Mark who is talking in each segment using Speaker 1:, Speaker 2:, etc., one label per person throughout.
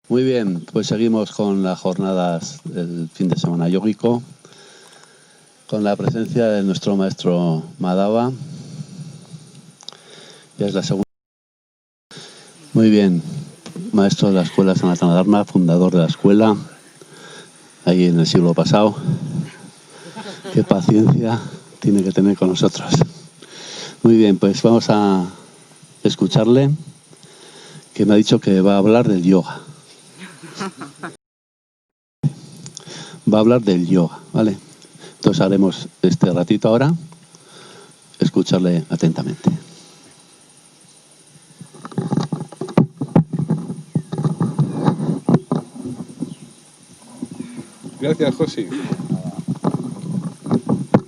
Speaker 1: Muy bien, pues seguimos con las jornadas del fin de semana yógico, con la presencia de nuestro maestro Madhava. Ya es la segunda. Muy bien, maestro de la escuela Sanatana Dharma, fundador de la escuela, ahí en el siglo pasado. Qué paciencia tiene que tener con nosotros. Muy bien, pues vamos a escucharle, que me ha dicho que va a hablar del yoga. Va a hablar del yoga, ¿vale? Entonces haremos este ratito ahora, escucharle atentamente.
Speaker 2: Gracias, Josi.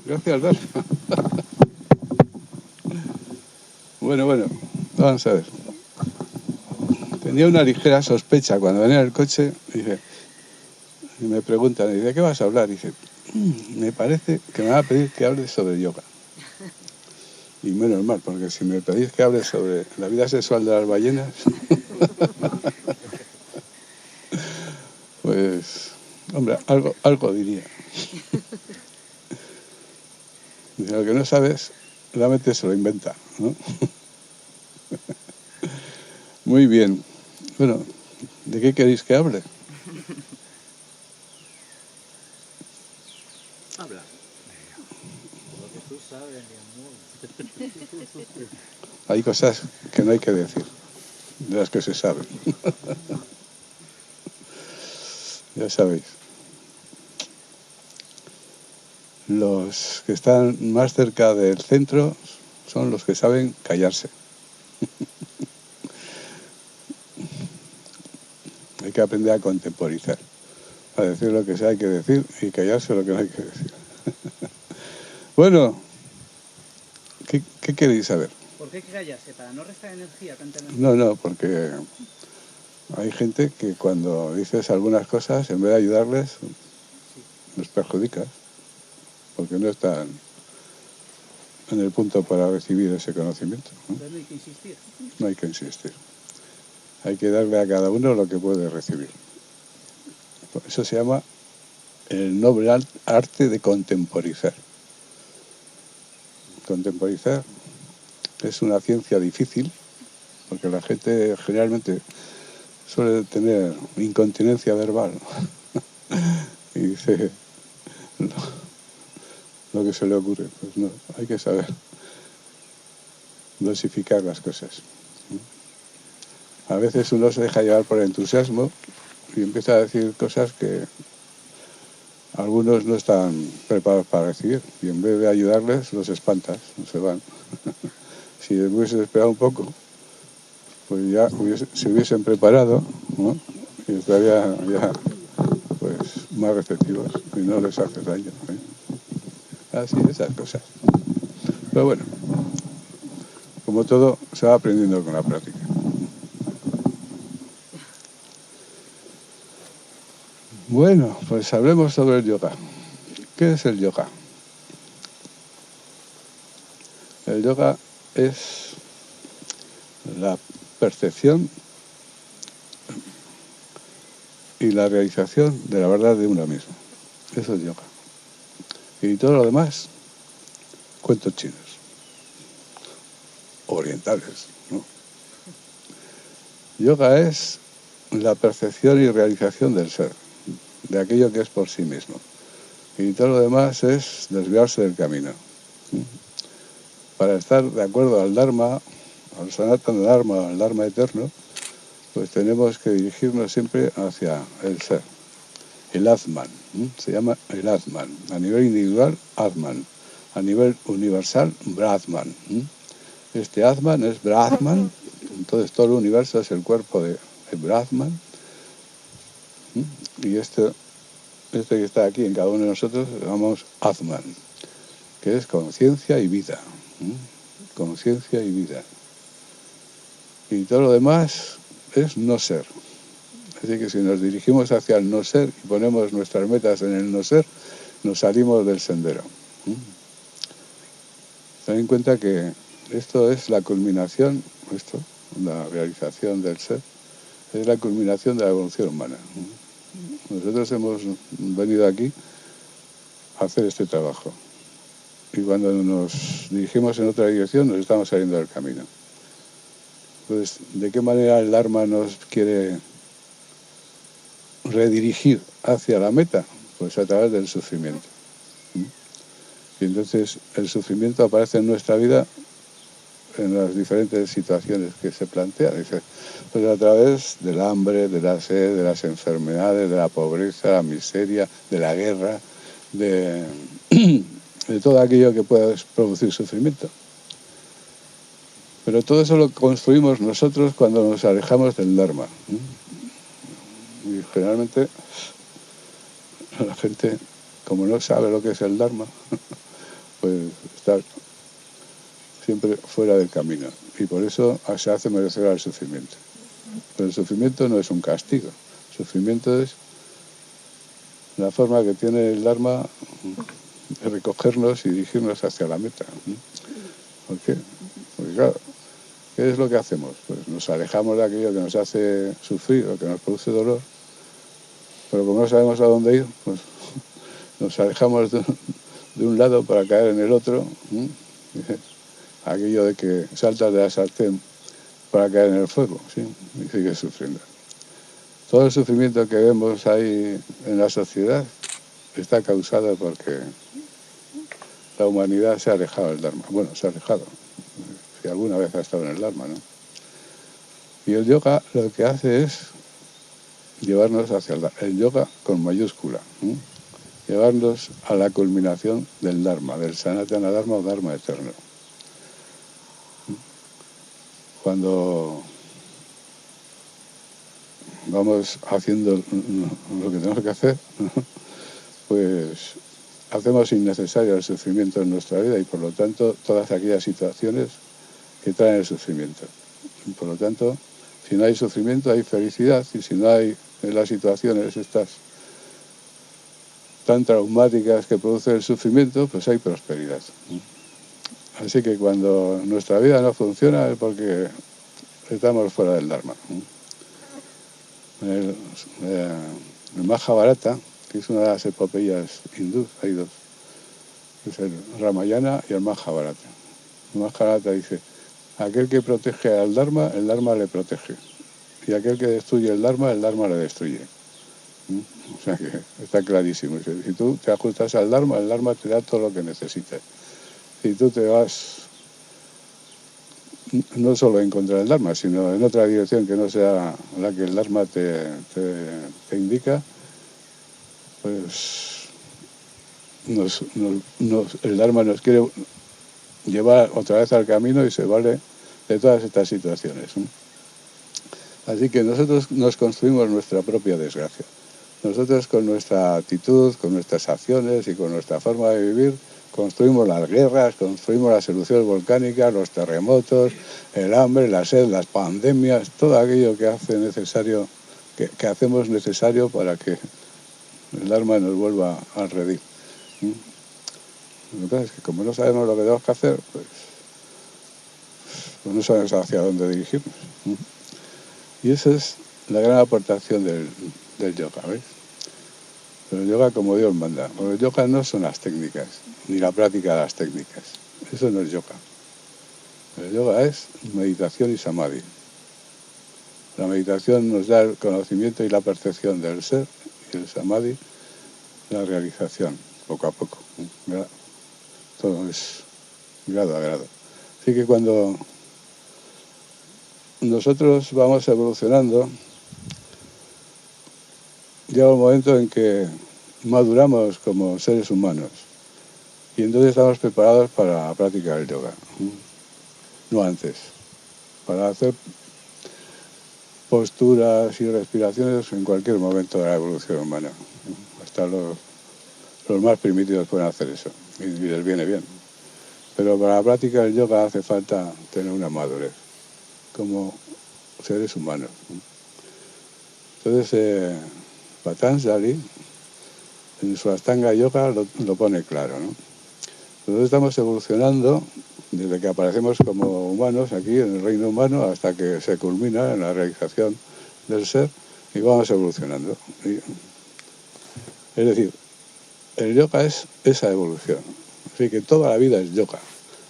Speaker 2: Gracias, Dar. Bueno, vamos a ver. Tenía una ligera sospecha cuando venía en el coche, y me preguntan, ¿de qué vas a hablar? Y dice, me parece que me va a pedir que hable sobre yoga. Y menos mal, porque si me pedís que hable sobre la vida sexual de las ballenas, pues, hombre, algo diría. Dice, lo que no sabes, la mente se lo inventa, ¿no? Muy bien. Bueno, ¿de qué queréis que hable?
Speaker 3: Habla. Lo que tú sabes, mi amor.
Speaker 2: Hay cosas que no hay que decir, de las que se saben. Ya sabéis. Los que están más cerca del centro son los que saben callarse. Hay que aprender a contemporizar, a decir lo que se hay que decir y callarse lo que no hay que decir. Bueno, ¿qué queréis saber?
Speaker 3: ¿Por qué hay que callarse? ¿Para no restar energía?
Speaker 2: No, porque hay gente que cuando dices algunas cosas, en vez de ayudarles, los perjudicas, porque no están en el punto para recibir ese conocimiento, ¿no?
Speaker 3: Entonces no hay que insistir.
Speaker 2: No hay que insistir. Hay que darle a cada uno lo que puede recibir. Eso se llama el noble arte de contemporizar. Contemporizar es una ciencia difícil, porque la gente generalmente suele tener incontinencia verbal y dice lo que se le ocurre. Pues no, hay que saber dosificar las cosas. A veces uno se deja llevar por el entusiasmo y empieza a decir cosas que algunos no están preparados para recibir, y en vez de ayudarles los espantas, se van. Si hubiesen esperado un poco, pues ya se hubiesen preparado, ¿no? Y estarían ya pues más receptivos y no les hace daño, ¿eh? Así, esas cosas. Pero bueno, como todo, se va aprendiendo con la práctica. Bueno, pues hablemos sobre el yoga. ¿Qué es el yoga? El yoga es la percepción y la realización de la verdad de uno mismo. Eso es yoga. Y todo lo demás, cuentos chinos. Orientales, ¿no? Yoga es la percepción y realización del ser, de aquello que es por sí mismo. Y todo lo demás es desviarse del camino. Para estar de acuerdo al Dharma, al Sanatana Dharma, al Dharma eterno, pues tenemos que dirigirnos siempre hacia el ser, el Atman. Se llama el Atman. A nivel individual, Atman. A nivel universal, Brahman. Este Atman es Brahman, entonces todo el universo es el cuerpo de Brahman. Y este que está aquí en cada uno de nosotros, lo llamamos Atman, que es conciencia y vida. Conciencia y vida. Y todo lo demás es no ser. Así que si nos dirigimos hacia el no ser y ponemos nuestras metas en el no ser, nos salimos del sendero. Ten en cuenta que esto es la culminación, la realización del ser, es la culminación de la evolución humana. Nosotros hemos venido aquí a hacer este trabajo. Y cuando nos dirigimos en otra dirección, nos estamos saliendo del camino. Pues, ¿de qué manera el Dharma nos quiere redirigir hacia la meta? Pues a través del sufrimiento. Y entonces el sufrimiento aparece en nuestra vida en las diferentes situaciones que se plantean. Pues a través del hambre, de la sed, de las enfermedades, de la pobreza, la miseria, de la guerra, de todo aquello que pueda producir sufrimiento. Pero todo eso lo construimos nosotros cuando nos alejamos del Dharma. Y generalmente la gente, como no sabe lo que es el Dharma, pues está siempre fuera del camino. Y por eso se hace merecer al sufrimiento. Pero el sufrimiento no es un castigo. El sufrimiento es la forma que tiene el Dharma de recogernos y dirigirnos hacia la meta. ¿Por qué? Porque claro, ¿qué es lo que hacemos? Pues nos alejamos de aquello que nos hace sufrir o que nos produce dolor, pero como no sabemos a dónde ir, pues nos alejamos de un lado para caer en el otro. Aquello de que saltas de la sartén para caer en el fuego, ¿sí? Y sigues sufriendo. Todo el sufrimiento que vemos ahí en la sociedad está causado porque la humanidad se ha alejado del Dharma. Bueno, se ha alejado. Si alguna vez ha estado en el Dharma, ¿no? Y el yoga lo que hace es llevarnos hacia el yoga con mayúscula, llevarnos a la culminación del Dharma, del Sanatana Dharma o Dharma eterno. Cuando vamos haciendo lo que tenemos que hacer, pues hacemos innecesario el sufrimiento en nuestra vida y por lo tanto todas aquellas situaciones que traen el sufrimiento. Y por lo tanto, si no hay sufrimiento hay felicidad y si no hay en las situaciones estas tan traumáticas que producen el sufrimiento, pues hay prosperidad. Así que cuando nuestra vida no funciona es porque estamos fuera del Dharma. El Mahabharata, que es una de las epopeyas hindús, hay dos, es el Ramayana y el Mahabharata. El Mahabharata dice, aquel que protege al Dharma, el Dharma le protege. Y aquel que destruye el Dharma le destruye. O sea que está clarísimo. Si tú te ajustas al Dharma, el Dharma te da todo lo que necesitas. Si tú te vas no solo en contra del Dharma, sino en otra dirección que no sea la que el Dharma te indica, pues el Dharma nos quiere llevar otra vez al camino y se vale de todas estas situaciones. Así que nosotros nos construimos nuestra propia desgracia. Nosotros con nuestra actitud, con nuestras acciones y con nuestra forma de vivir, construimos las guerras, construimos las erupciones volcánicas, los terremotos, el hambre, la sed, las pandemias, todo aquello que hace necesario, que hacemos necesario para que el Dharma nos vuelva al redil. Lo que pasa es que como no sabemos lo que tenemos que hacer, pues no sabemos hacia dónde dirigirnos. Y esa es la gran aportación del yoga, ¿ves? Pero el yoga como Dios manda. Porque el yoga no son las técnicas, ni la práctica de las técnicas. Eso no es yoga. El yoga es meditación y samadhi. La meditación nos da el conocimiento y la percepción del ser, y el samadhi la realización, poco a poco. ¿Verdad? Todo es grado a grado. Así que cuando nosotros vamos evolucionando, llega un momento en que maduramos como seres humanos y entonces estamos preparados para practicar el yoga, no antes, para hacer posturas y respiraciones en cualquier momento de la evolución humana. Hasta los más primitivos pueden hacer eso y les viene bien. Pero para la práctica del yoga hace falta tener una madurez como seres humanos. Entonces, Patanjali, en su Ashtanga Yoga, lo pone claro, ¿no? Nosotros estamos evolucionando desde que aparecemos como humanos aquí en el reino humano hasta que se culmina en la realización del ser y vamos evolucionando. Es decir, el yoga es esa evolución. Así que toda la vida es yoga.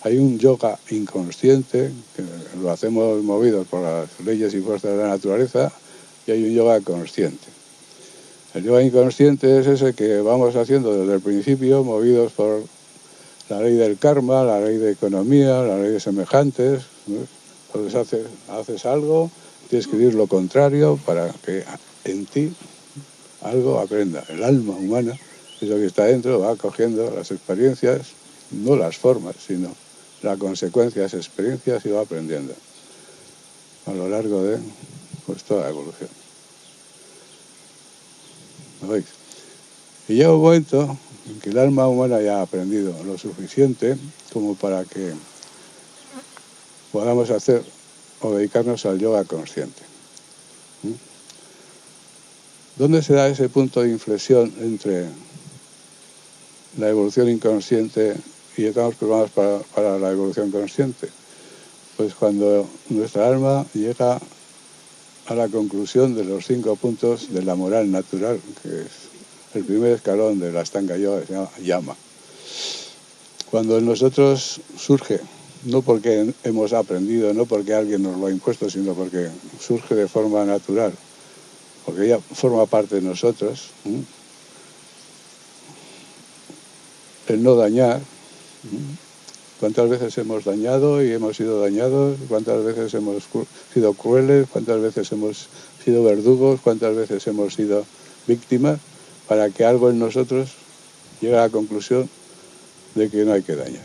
Speaker 2: Hay un yoga inconsciente, que lo hacemos movidos por las leyes y fuerzas de la naturaleza, y hay un yoga consciente. El yoga inconsciente es ese que vamos haciendo desde el principio, movidos por la ley del karma, la ley de economía, la ley de semejantes, ¿no? Entonces haces algo, tienes que decir lo contrario para que en ti algo aprenda. El alma humana, eso que está dentro, va cogiendo las experiencias, no las formas, sino la consecuencia de esas experiencias y va aprendiendo a lo largo de toda la evolución. ¿Lo veis? Y llega un momento en que el alma humana ya ha aprendido lo suficiente como para que podamos hacer o dedicarnos al yoga consciente. ¿Dónde se da ese punto de inflexión entre la evolución inconsciente y estamos preparados para la evolución consciente? Pues cuando nuestra alma llega a la conclusión de los 5 puntos de la moral natural, que es el primer escalón de la Ashtanga Yoga, que se llama Yama. Cuando en nosotros surge, no porque hemos aprendido, no porque alguien nos lo ha impuesto, sino porque surge de forma natural, porque ella forma parte de nosotros, el no dañar. ¿Cuántas veces hemos dañado y hemos sido dañados? ¿Cuántas veces hemos sido crueles? ¿Cuántas veces hemos sido verdugos? ¿Cuántas veces hemos sido víctimas? Para que algo en nosotros llegue a la conclusión de que no hay que dañar.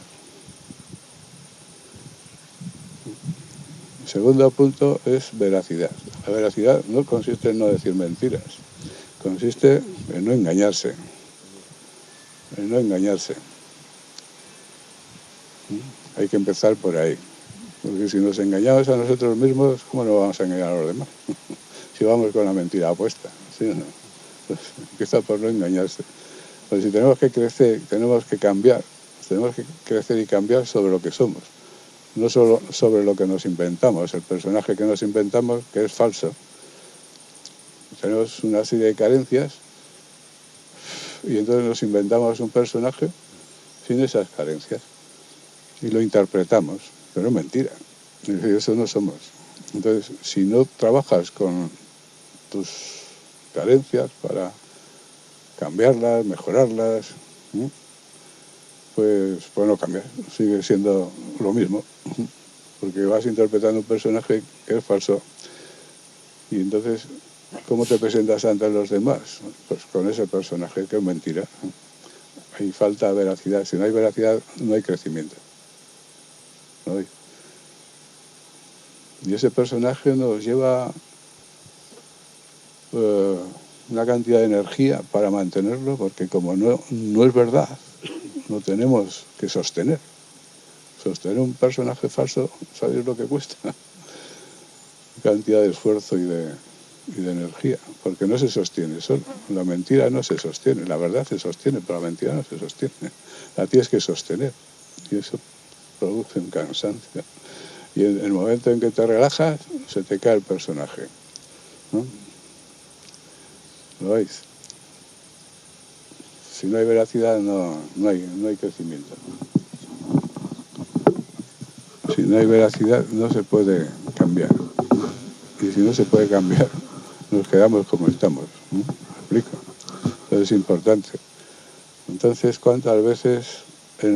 Speaker 2: El segundo punto es veracidad. La veracidad no consiste en no decir mentiras, consiste en no engañarse. En no engañarse. Hay que empezar por ahí, porque si nos engañamos a nosotros mismos, ¿cómo no vamos a engañar a los demás? Si vamos con la mentira apuesta, ¿sí o no? Pues empieza por no engañarse. Pues si tenemos que crecer, tenemos que cambiar, tenemos que crecer y cambiar sobre lo que somos, no solo sobre lo que nos inventamos, el personaje que nos inventamos, que es falso. Tenemos una serie de carencias y entonces nos inventamos un personaje sin esas carencias. Y lo interpretamos, pero es mentira. Eso no somos. Entonces, si no trabajas con tus carencias para cambiarlas, mejorarlas, pues no cambiar. Sigue siendo lo mismo. Porque vas interpretando un personaje que es falso. Y entonces, ¿cómo te presentas ante los demás? Pues con ese personaje que es mentira. Hay falta de veracidad. Si no hay veracidad, no hay crecimiento. Y ese personaje nos lleva una cantidad de energía para mantenerlo, porque como no es verdad, lo tenemos que sostener. Sostener un personaje falso, ¿sabéis lo que cuesta? Cantidad de esfuerzo y de energía, porque no se sostiene solo. La mentira no se sostiene, la verdad se sostiene, pero la mentira no se sostiene. La tienes que sostener. Y eso produce un cansancio. Y en el momento en que te relajas, se te cae el personaje, ¿no? ¿Lo veis? Si no hay veracidad, no hay crecimiento. Si no hay veracidad, no se puede cambiar. Y si no se puede cambiar, nos quedamos como estamos. ¿Me explico? Entonces es importante. Entonces, ¿cuántas veces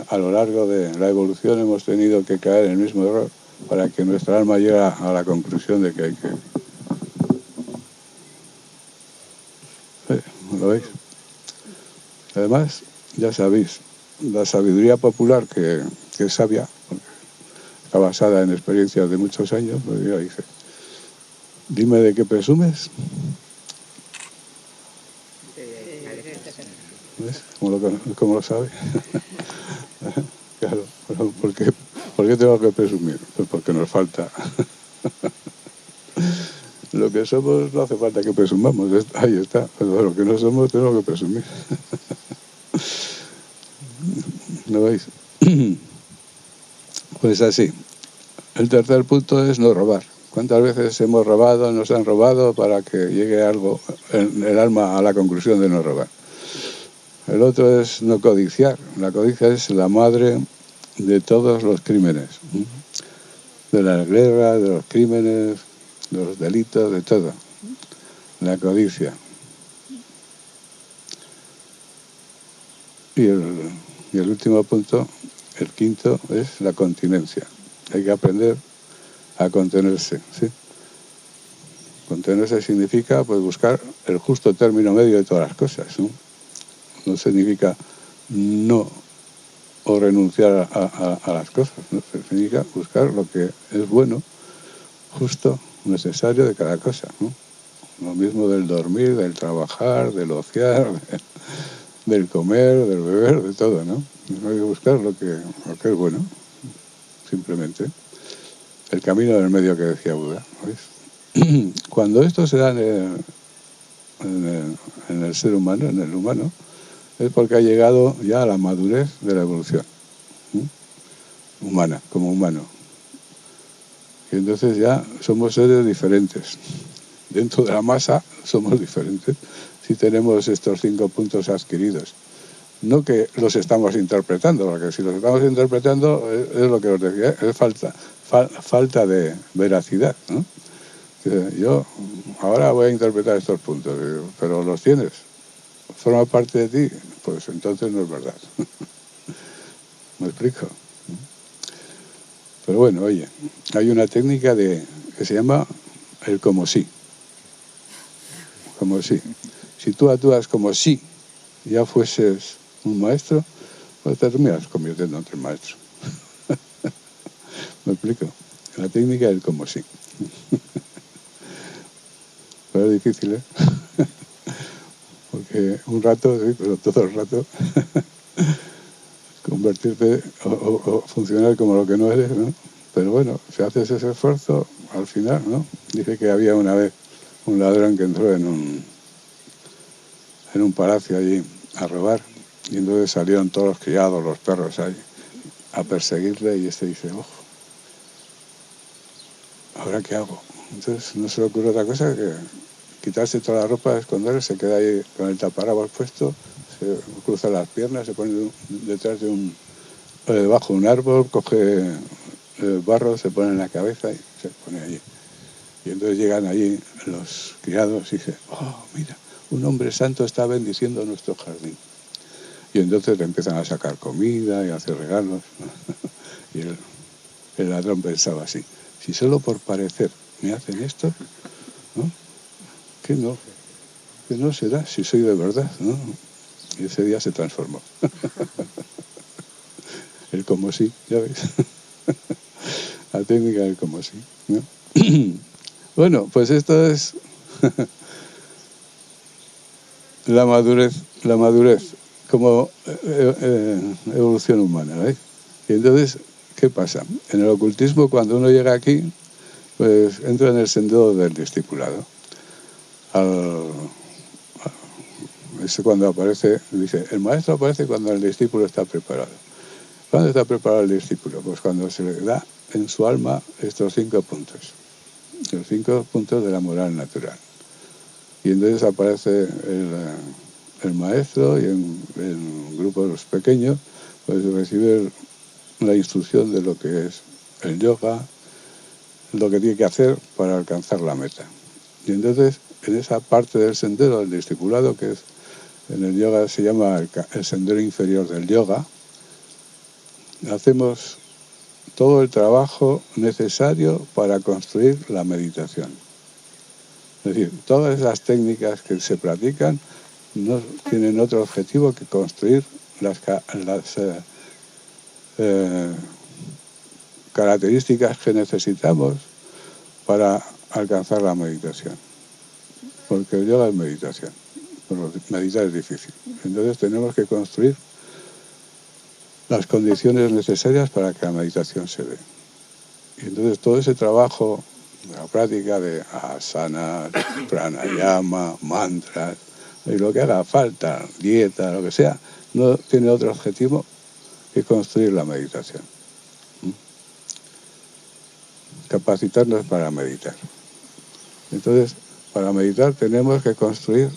Speaker 2: a lo largo de la evolución hemos tenido que caer en el mismo error para que nuestra alma llegue a la conclusión de que hay que... ¿Lo veis? Además, ya sabéis, la sabiduría popular que es sabia, está basada en experiencias de muchos años, pues ya dice, dime de qué presumes. ¿Ves? ¿Cómo lo sabe? Claro, ¿por qué tengo que presumir? Pues porque nos falta. Lo que somos no hace falta que presumamos, ahí está. Pero lo que no somos tenemos que presumir. ¿Lo veis? Pues así. El tercer punto es no robar. ¿Cuántas veces hemos robado, nos han robado para que llegue algo, el alma a la conclusión de no robar? El otro es no codiciar. La codicia es la madre de todos los crímenes, de las guerras, de los crímenes, de los delitos, de todo. La codicia. Y el último punto, el quinto, es la continencia. Hay que aprender a contenerse, ¿sí? Contenerse significa pues buscar el justo término medio de todas las cosas, ¿no? No significa no o renunciar a las cosas, ¿no? Significa buscar lo que es bueno, justo, necesario de cada cosa, ¿no? Lo mismo del dormir, del trabajar, del ociar, del comer, del beber, de todo, ¿no? Hay que buscar lo que es bueno, simplemente. El camino del medio que decía Buda, ¿veis? Cuando esto se da en el ser humano, en el humano, es porque ha llegado ya a la madurez de la evolución, ¿sí? Humana, como humano. Y entonces ya somos seres diferentes. Dentro de la masa somos diferentes si tenemos estos 5 puntos adquiridos. No que los estamos interpretando, porque si los estamos interpretando es lo que os decía, es falta de veracidad, ¿no? Yo ahora voy a interpretar estos puntos, pero los tienes, forma parte de ti, pues entonces no es verdad. ¿Me explico? Pero bueno, oye, hay una técnica que se llama el como sí. Como sí. Si tú actúas como si ya fueses un maestro, pues te terminas convirtiendo en un maestro. ¿Me explico? La técnica del como sí. Pero es difícil, ¿eh? Porque un rato, sí, pero todo el rato, convertirte o funcionar como lo que no eres, ¿no? Pero bueno, si haces ese esfuerzo, al final, ¿no? Dice que había una vez un ladrón que entró en un palacio allí a robar, y entonces salieron todos los criados, los perros ahí, a perseguirle, y este dice, ojo, ¿ahora qué hago? Entonces no se le ocurre otra cosa que quitarse toda la ropa, esconderse, se queda ahí con el taparrabos puesto, se cruza las piernas, se pone detrás de debajo de un árbol, coge barro, se pone en la cabeza y se pone allí. Y entonces llegan allí los criados y dicen, oh, mira, un hombre santo está bendiciendo nuestro jardín. Y entonces le empiezan a sacar comida y a hacer regalos. Y el ladrón pensaba así, si solo por parecer me hacen esto, ¿no? Que no será si soy de verdad, ¿no? Y ese día se transformó. El como sí, ya ves. La técnica del como sí, ¿no? Bueno, pues esto es la madurez como evolución humana, ¿veis? Y entonces, ¿qué pasa? En el ocultismo, cuando uno llega aquí, pues entra en el sendero del discipulado. Cuando aparece, dice, el maestro aparece cuando el discípulo está preparado. ¿Cuándo está preparado el discípulo? Pues cuando se le da en su alma estos 5 puntos, los 5 puntos de la moral natural. Y entonces aparece el maestro y en grupos pequeños pues recibe la instrucción de lo que es el yoga, lo que tiene que hacer para alcanzar la meta. Y entonces en esa parte del sendero del discipulado, que es en el yoga se llama el sendero inferior del yoga, hacemos todo el trabajo necesario para construir la meditación. Es decir, todas las técnicas que se practican no tienen otro objetivo que construir las características que necesitamos para alcanzar la meditación. Porque el yoga es meditación. Pero meditar es difícil. Entonces tenemos que construir las condiciones necesarias para que la meditación se dé. Y entonces todo ese trabajo, la práctica de asanas, pranayama, mantras, y lo que haga falta, dieta, lo que sea, no tiene otro objetivo que construir la meditación. capacitarnos para meditar. Entonces, para meditar tenemos que construir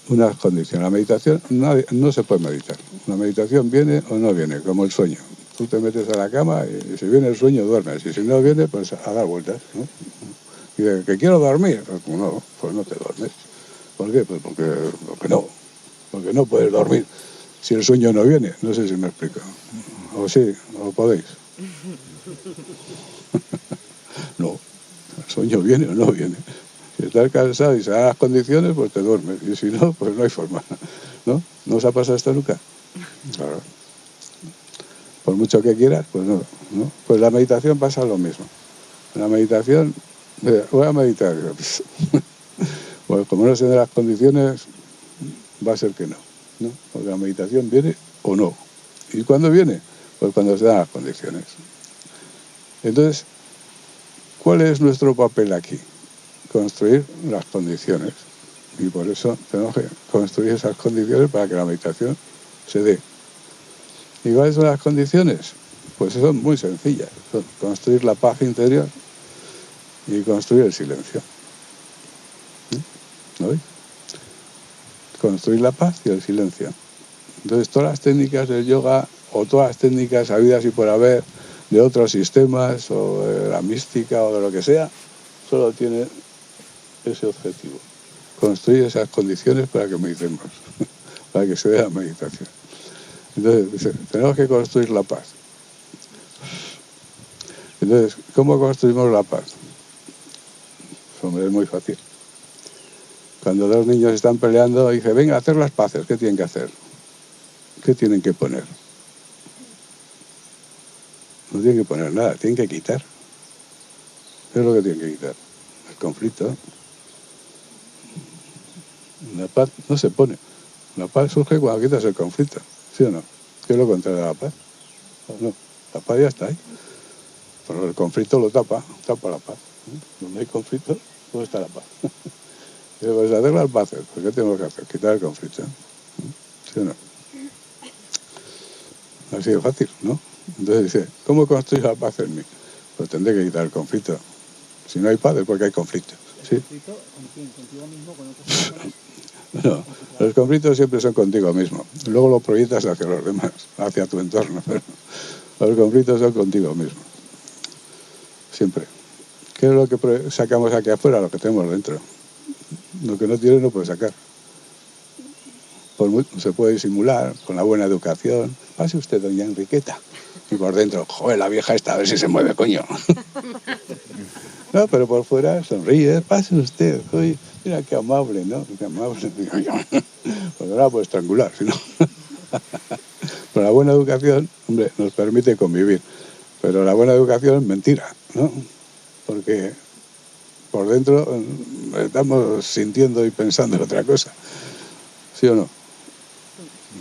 Speaker 2: unas condiciones. La meditación no se puede meditar. La meditación viene o no viene, como el sueño. Tú te metes a la cama y si viene el sueño duermes, y si no viene, pues a dar vueltas, ¿no? Y de que quiero dormir, pues no te duermes. ¿Por qué? Pues porque no puedes dormir si el sueño no viene. No sé si me explico. O sí, o podéis. No, el sueño viene o no viene. Si estás cansado y se dan las condiciones, pues te duermes. Y si no, pues no hay forma. ¿No? ¿No os ha pasado esto nunca? Claro. Por mucho que quieras, pues no. Pues la meditación pasa lo mismo. La meditación, voy a meditar. Pues como no se den las condiciones, va a ser que no. Porque la meditación viene o no. ¿Y cuándo viene? Pues cuando se dan las condiciones. Entonces, ¿cuál es nuestro papel aquí? Construir las condiciones. Y por eso tenemos que construir esas condiciones para que la meditación se dé. ¿Y cuáles son las condiciones? Pues son muy sencillas. Son construir la paz interior y construir el silencio. ¿No veis? Construir la paz y el silencio. Entonces, todas las técnicas del yoga o todas las técnicas habidas y por haber de otros sistemas o de la mística o de lo que sea, solo tienen ese objetivo. Construir esas condiciones para que meditemos, para que se dé la meditación. Entonces, tenemos que construir la paz. Entonces, ¿cómo construimos la paz? Hombre, es muy fácil. Cuando dos niños están peleando, dice, venga, a hacer las paces. ¿Qué tienen que hacer? ¿Qué tienen que poner? No tienen que poner nada, tienen que quitar. ¿Qué es lo que tienen que quitar? El conflicto. La paz no se pone. La paz surge cuando quitas el conflicto. ¿Sí o no? ¿Qué es lo contrario de la paz? No, la paz ya está ahí. Pero el conflicto lo tapa la paz. Donde hay conflicto, ¿dónde está la paz? Pues hacer las paces, pues ¿qué tenemos que hacer? Quitar el conflicto. ¿Sí o no? Así de fácil, ¿no? Entonces dice, ¿cómo construir la paz en mí? Pues tendré que quitar el conflicto. Si no hay paz es porque hay conflicto. ¿Sí?
Speaker 3: ¿Conflicto con quién? ¿Contigo mismo? ¿Con otras personas?
Speaker 2: No, los conflictos siempre son contigo mismo. Luego los proyectas hacia los demás, hacia tu entorno. Pero los conflictos son contigo mismo. Siempre. ¿Qué es lo que sacamos aquí afuera? Lo que tenemos dentro. Lo que no tiene no puede sacar. Se puede disimular con la buena educación. Pase usted, doña Enriqueta. Y por dentro, joder, la vieja esta, a ver si se mueve, coño. No, pero por fuera sonríe, pase usted. Oye, mira qué amable, ¿no? Qué amable. Pues no la puede estrangular, si no. Pero la buena educación, hombre, nos permite convivir. Pero la buena educación es mentira, ¿no? Porque por dentro estamos sintiendo y pensando en otra cosa. ¿Sí o no?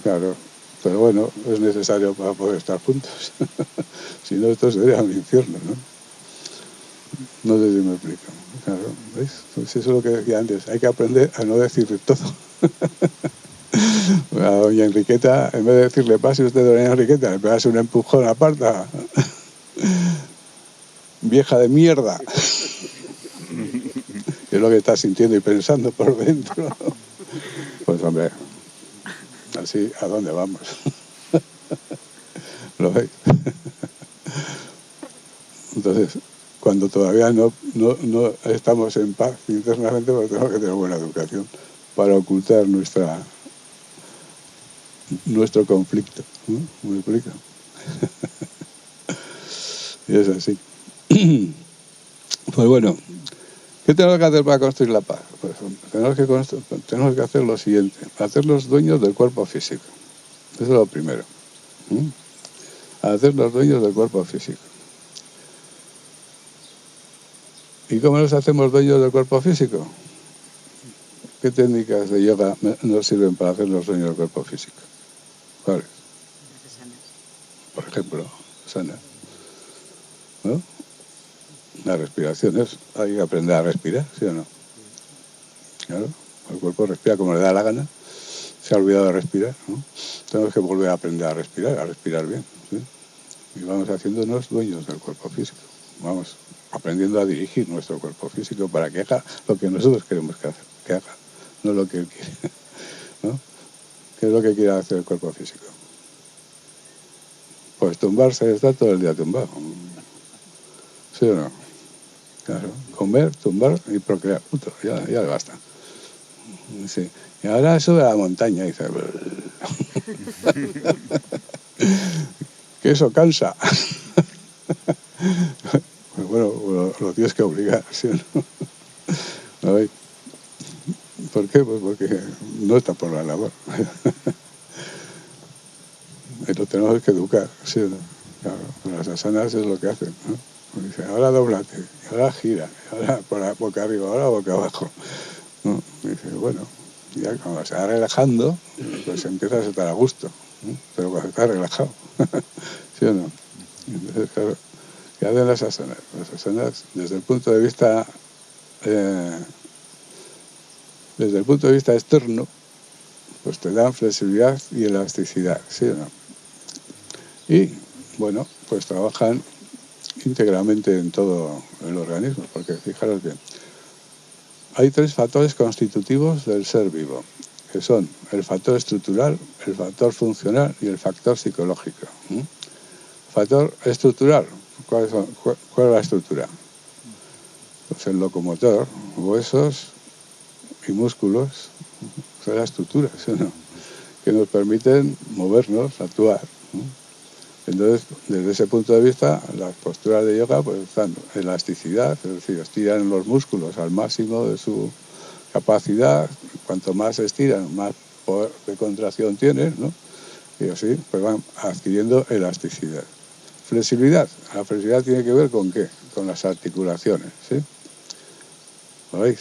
Speaker 2: Claro. Pero bueno, es necesario para poder estar juntos. Si no, esto sería un infierno, ¿no? No sé si me explico. Claro, ¿veis? Pues eso es lo que decía antes. Hay que aprender a no decir todo. A doña Enriqueta, en vez de decirle, pase usted, doña Enriqueta, le pegas un empujón aparta. Vieja de mierda. Es lo que está sintiendo y pensando por dentro. Pues hombre, así, ¿a dónde vamos? ¿Lo veis? Entonces, cuando todavía no estamos en paz internamente, pues tenemos que tener buena educación para ocultar nuestro conflicto, ¿no? ¿Me explico? Y es así. Pues bueno, ¿qué tenemos que hacer para construir la paz? Pues tenemos que hacer lo siguiente, hacernos dueños del cuerpo físico. Eso es lo primero. Hacernos dueños del cuerpo físico. ¿Y cómo nos hacemos dueños del cuerpo físico? ¿Qué técnicas de yoga nos sirven para hacernos dueños del cuerpo físico? ¿Cuáles? Por ejemplo, sana. ¿No? La respiración hay que aprender a respirar, ¿sí o no? Claro, el cuerpo respira como le da la gana. Se ha olvidado de respirar, ¿no? Tenemos que volver a aprender a respirar bien, ¿sí? y vamos haciéndonos dueños del cuerpo físico. Vamos aprendiendo a dirigir nuestro cuerpo físico para que haga lo que nosotros queremos que haga, no lo que él quiere, ¿no? ¿Qué es lo que quiere hacer el cuerpo físico? Pues tumbarse, está todo el día tumbado. ¿Sí o no? Claro. Comer, tumbar y procrear. Punto. Ya le basta. Sí. Y ahora sube a la montaña y dice... que eso cansa. Bueno, lo tienes que obligar, ¿sí o no? ¿No? ¿Por qué? Pues porque no está por la labor. Y lo tenemos que educar, ¿sí o no? Claro, las asanas es lo que hacen, ¿no? Pues dice, ahora doblate, ahora gira, ahora por la boca arriba, ahora boca abajo, ¿no? Y dice, bueno, ya cuando se va relajando, pues empieza a estar a gusto, ¿no? Pero cuando está relajado, ¿sí o no? Entonces, claro, ¿qué hacen las asanas? Las asanas, desde el punto de vista externo, pues te dan flexibilidad y elasticidad, ¿sí o no? Y, bueno, pues trabajan íntegramente en todo el organismo, porque fijaros bien, hay 3 factores constitutivos del ser vivo, que son el factor estructural, el factor funcional y el factor psicológico. Factor estructural, ¿cuál es la estructura? Pues el locomotor, huesos y músculos, son la estructura, ¿sí o no? Que nos permiten movernos, actuar, ¿no? Entonces, desde ese punto de vista, las posturas de yoga pues están elasticidad, es decir, estiran los músculos al máximo de su capacidad. Cuanto más se estiran, más poder de contracción tienen, ¿no? Y así pues van adquiriendo elasticidad. Flexibilidad. La flexibilidad tiene que ver con ¿qué? Con las articulaciones, ¿sí? ¿Lo veis?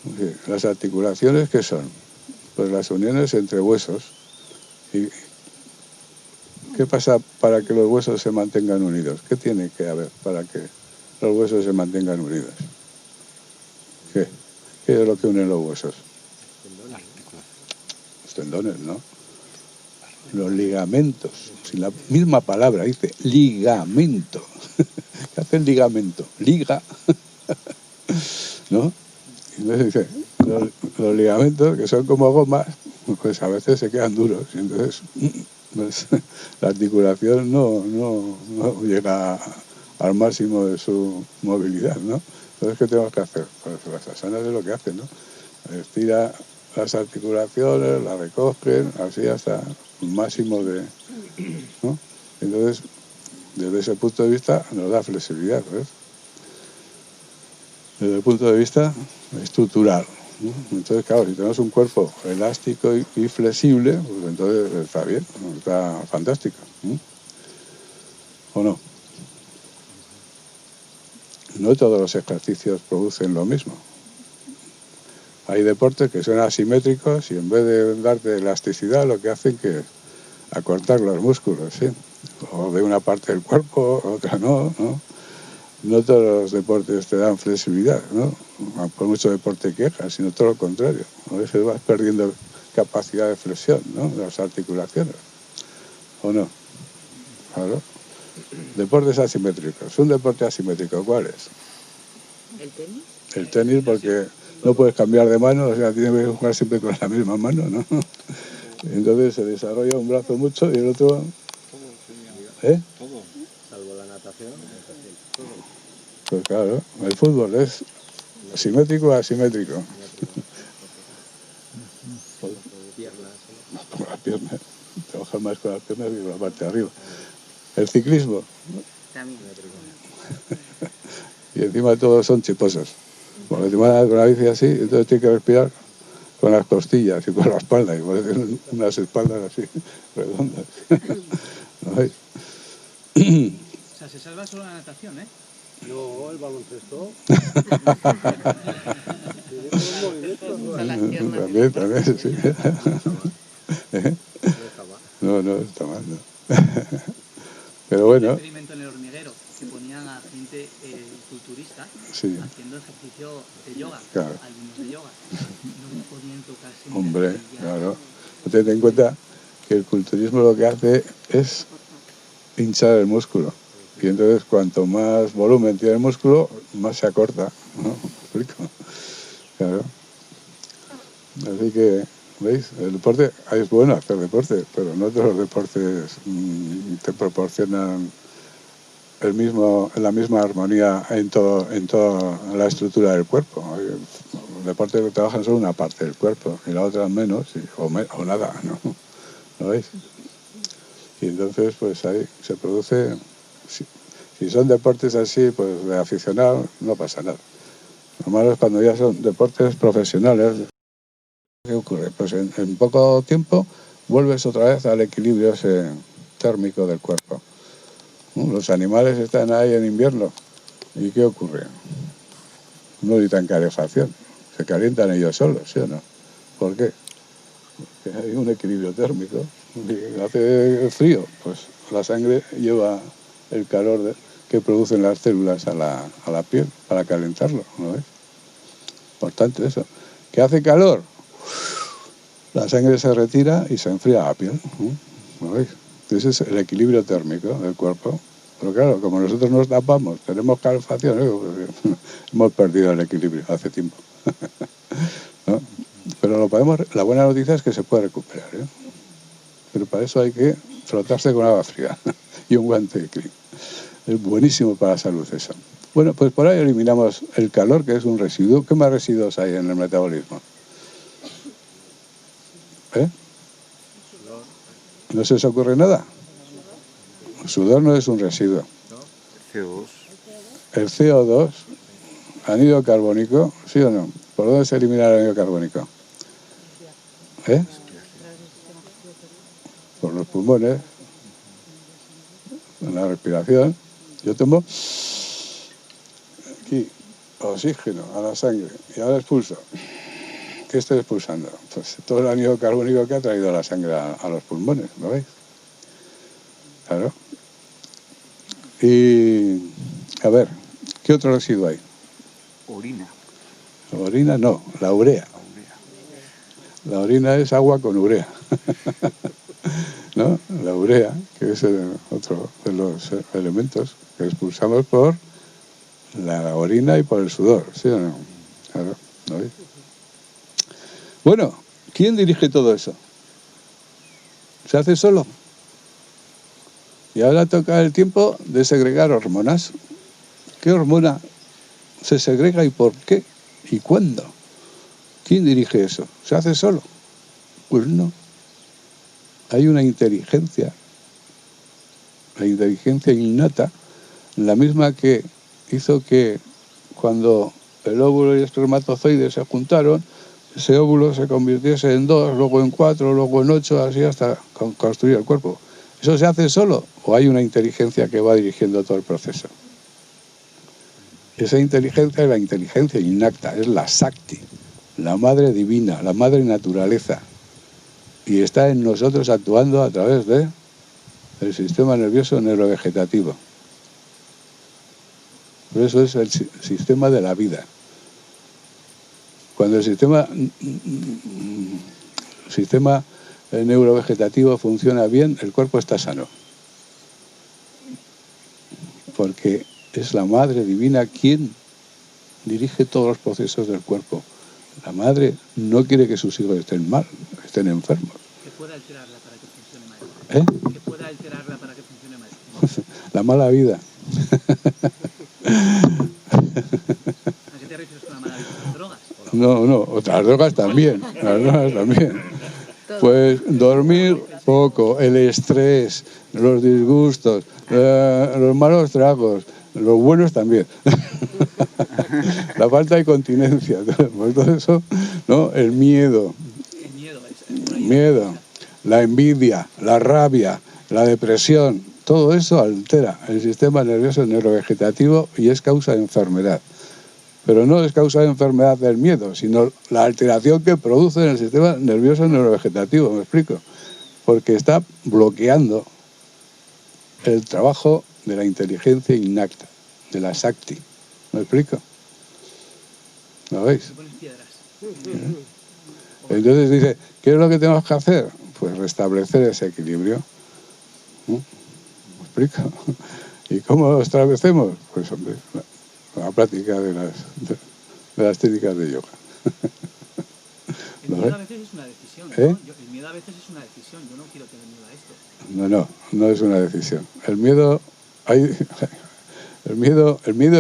Speaker 2: Sí. Las articulaciones, ¿qué son? Pues las uniones entre huesos. ¿Y qué pasa para que los huesos se mantengan unidos? ¿Qué tiene que haber para que los huesos se mantengan unidos? ¿Qué? ¿Qué es lo que une los huesos? Los tendones, ¿no? Los ligamentos. Si la misma palabra dice ligamento. ¿Qué hace el ligamento? Liga. ¿No? Entonces dice, los ligamentos, que son como gomas, pues a veces se quedan duros. Y entonces pues, la articulación no llega al máximo de su movilidad, ¿no? Entonces, ¿qué tenemos que hacer? Pues las asanas es lo que hacen, ¿no? Estira las articulaciones, las recogen, así hasta el máximo de... ¿no? Entonces, desde ese punto de vista, nos da flexibilidad, ¿ves? Desde el punto de vista estructural, ¿no? Entonces, claro, si tenemos un cuerpo elástico y flexible, pues entonces está bien, está fantástico, ¿no? ¿O no? No todos los ejercicios producen lo mismo. Hay deportes que son asimétricos y en vez de darte elasticidad, lo que hacen que es acortar los músculos, ¿sí? O de una parte del cuerpo, otra no, ¿no? No todos los deportes te dan flexibilidad, ¿no? Por mucho deporte que hagas, sino todo lo contrario. A veces vas perdiendo capacidad de flexión, ¿no? De las articulaciones. ¿O no? Claro. Deportes asimétricos. Un deporte asimétrico, ¿cuál es?
Speaker 4: ¿El tenis?
Speaker 2: El tenis, porque no puedes cambiar de mano, o sea, tienes que jugar siempre con la misma mano, ¿no? Entonces se desarrolla un brazo mucho y el otro... ¿Eh?
Speaker 3: Todo, salvo la natación, todo.
Speaker 2: Pues claro, el fútbol es simétrico o asimétrico. Con las piernas. Trabajar más con las piernas que con la parte de arriba. El ciclismo.
Speaker 4: También.
Speaker 2: Y encima todos son chiposos. Porque te mandas con la bici así, entonces tienes que respirar con las costillas y con la espalda. Y ponen unas espaldas así, redondas. ¿No veis?
Speaker 5: O sea, se salva solo la natación, ¿eh?
Speaker 3: No, el baloncesto.
Speaker 4: Son las piernas.
Speaker 2: También, sí. ¿Eh? No está mal, no. Pero
Speaker 5: Un
Speaker 2: bueno,
Speaker 5: experimento en el hormiguero, que ponían a gente culturista
Speaker 2: sí,
Speaker 5: haciendo ejercicio de yoga,
Speaker 2: claro.
Speaker 5: alumnos de yoga. No podían tocarse. ni
Speaker 2: Hombre,
Speaker 5: las rodillas.
Speaker 2: claro. Ten en cuenta que el culturismo lo que hace es hinchar el músculo. Y entonces cuanto más volumen tiene el músculo, más se acorta, ¿no? ¿Me explico? Claro. Así que, ¿veis? El deporte, es bueno hacer deporte, pero no todos los deportes te proporcionan la misma armonía en toda la estructura del cuerpo. Hay deportes que trabajan solo una parte del cuerpo y la otra menos, o nada, ¿no? ¿Lo veis? Y entonces, pues ahí se produce... Si son deportes así, pues de aficionado, no pasa nada. Lo malo es cuando ya son deportes profesionales. ¿Qué ocurre? Pues en poco tiempo vuelves otra vez al equilibrio ese térmico del cuerpo. Los animales están ahí en invierno. ¿Y qué ocurre? No necesitan calefacción. Se calientan ellos solos, ¿sí o no? ¿Por qué? Porque hay un equilibrio térmico. Y hace frío, pues la sangre lleva el calor que producen las células a la piel para calentarlo, ¿no ves? Importante eso. ¿Qué hace calor? La sangre se retira y se enfría la piel, ¿no veis? Ese es el equilibrio térmico del cuerpo. Pero claro, como nosotros nos tapamos, tenemos calefacción, pues, hemos perdido el equilibrio hace tiempo. ¿No? Pero la buena noticia es que se puede recuperar, ¿eh? Pero para eso hay que frotarse con agua fría y un guante de clima. Es buenísimo para la salud eso. Bueno, pues por ahí eliminamos el calor, que es un residuo. ¿Qué más residuos hay en el metabolismo? ¿No se os ocurre nada? El sudor no es un residuo.
Speaker 3: CO2.
Speaker 2: El CO2, anhídrido carbónico, ¿sí o no? ¿Por dónde se elimina el anhídrido carbónico? Por los pulmones, en la respiración. Yo tomo aquí oxígeno a la sangre y ahora expulso. ¿Qué estoy expulsando? Pues todo el anhídrido carbónico que ha traído la sangre a los pulmones, ¿lo veis? Claro. Y, a ver, ¿qué otro residuo hay?
Speaker 5: Orina.
Speaker 2: La orina no, la urea. La orina es agua con urea. ¿No? La urea, que es otro de los elementos que expulsamos por la orina y por el sudor, ¿sí o no? Claro, ¿lo veis? Bueno, ¿quién dirige todo eso? ¿Se hace solo? Y ahora toca el tiempo de segregar hormonas. ¿Qué hormona se segrega y por qué? ¿Y cuándo? ¿Quién dirige eso? ¿Se hace solo? Pues no. Hay una inteligencia, la inteligencia innata, la misma que hizo que cuando el óvulo y el espermatozoide se juntaron, ese óvulo se convirtiese en 2, luego en 4, luego en 8, así hasta construir el cuerpo. ¿Eso se hace solo o hay una inteligencia que va dirigiendo todo el proceso? Esa inteligencia es la inteligencia innata, es la Sakti, la madre divina, la madre naturaleza. Y está en nosotros actuando a través del sistema nervioso neurovegetativo. Por eso es el sistema de la vida. Cuando el sistema neurovegetativo funciona bien, el cuerpo está sano. Porque es la Madre Divina quien dirige todos los procesos del cuerpo. La madre no quiere que sus hijos estén mal, estén enfermos.
Speaker 5: ¿Qué puede alterarla para que funcione mal? ¿Qué puede alterarla para que funcione mal?
Speaker 2: La mala vida.
Speaker 5: ¿A qué te refieres con la mala vida? ¿Las drogas?
Speaker 2: No, otras drogas también. Las drogas también. Pues dormir poco, el estrés, los disgustos, los malos tragos, los buenos también. La falta de continencia, pues todo eso, ¿no? El miedo. El miedo, la envidia, la rabia, la depresión, todo eso altera el sistema nervioso neurovegetativo y es causa de enfermedad. Pero no es causa de enfermedad del miedo, sino la alteración que produce en el sistema nervioso neurovegetativo, ¿me explico? Porque está bloqueando el trabajo de la inteligencia innata, de la Sakti, ¿me explico? ¿Lo veis? Entonces dice, ¿qué es lo que tenemos que hacer? Pues restablecer ese equilibrio. ¿Me explico? ¿Y cómo los establecemos? Pues, hombre, la práctica de las técnicas de yoga.
Speaker 5: El miedo a veces es una decisión, ¿no?
Speaker 2: ¿Eh?
Speaker 5: El miedo a veces es una decisión. Yo no quiero tener miedo a esto.
Speaker 2: No es una decisión. El miedo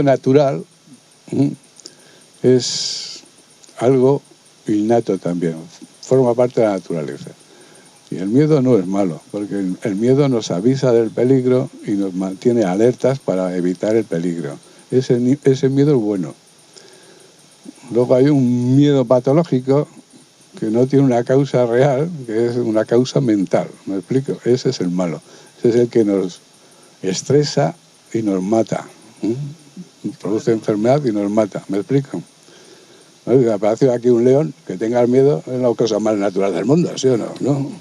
Speaker 2: natural es algo innato también, forma parte de la naturaleza. Y el miedo no es malo, porque el miedo nos avisa del peligro y nos mantiene alertas para evitar el peligro. Ese miedo es bueno. Luego hay un miedo patológico que no tiene una causa real, que es una causa mental. ¿Me explico? Ese es el malo. Ese es el que nos estresa y nos mata. Produce enfermedad y nos mata. ¿Me explico? Si aparece aquí un león, que tenga miedo es la cosa más natural del mundo, ¿sí o no? ¿No?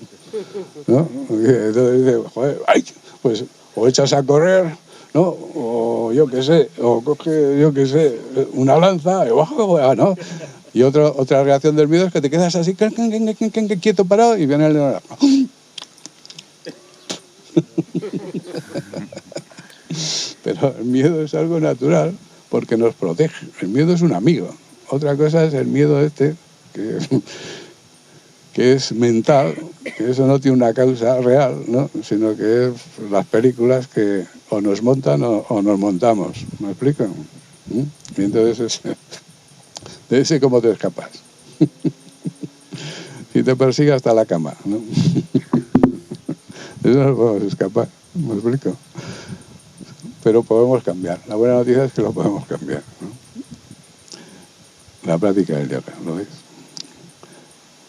Speaker 2: Entonces dice, joder, ay, pues o echas a correr, ¿no? O yo qué sé, o coge, yo qué sé, una lanza y baja, ¿no? Y otra reacción del miedo es que te quedas así, quieto, parado, y viene el león. Pero el miedo es algo natural porque nos protege. El miedo es un amigo. Otra cosa es el miedo que es mental, que eso no tiene una causa real, ¿no? Sino que es las películas que o nos montan o nos montamos. ¿Me explico? Y entonces de ese cómo te escapas. Si te persigue hasta la cama, ¿no? De eso no podemos escapar. ¿Me explico? Pero podemos cambiar. La buena noticia es que lo podemos cambiar, ¿no? La práctica del yoga, ¿lo ves?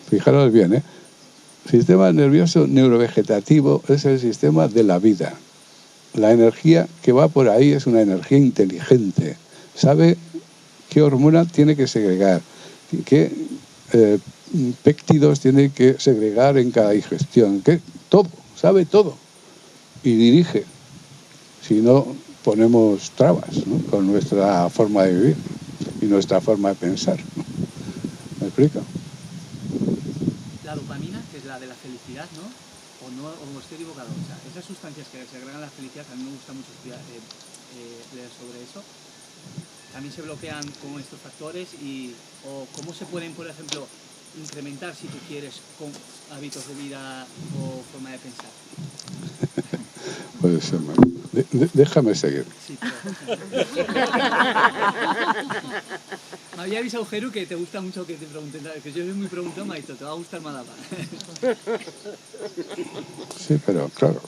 Speaker 2: Fijaros bien, ¿eh? Sistema nervioso neurovegetativo es el sistema de la vida. La energía que va por ahí es una energía inteligente. Sabe qué hormona tiene que segregar, qué péptidos tiene que segregar en cada digestión. Todo, sabe todo. Y dirige. Si no, ponemos trabas, ¿no? Con nuestra forma de vivir y nuestra forma de pensar. ¿Me explico?
Speaker 5: La dopamina, que es la de la felicidad, ¿no? O estoy equivocado. O sea, esas sustancias que se agregan a la felicidad, a mí me gusta mucho leer sobre eso. También se bloquean con estos factores o cómo se pueden, por ejemplo, incrementar, si tú quieres, con hábitos de vida o forma de pensar.
Speaker 2: Puede ser, déjame seguir.
Speaker 5: Sí, me había avisado Jeru que te gusta mucho que te pregunten, que yo soy muy preguntón, me ha dicho, te va a gustar Malapa.
Speaker 2: Sí, pero claro.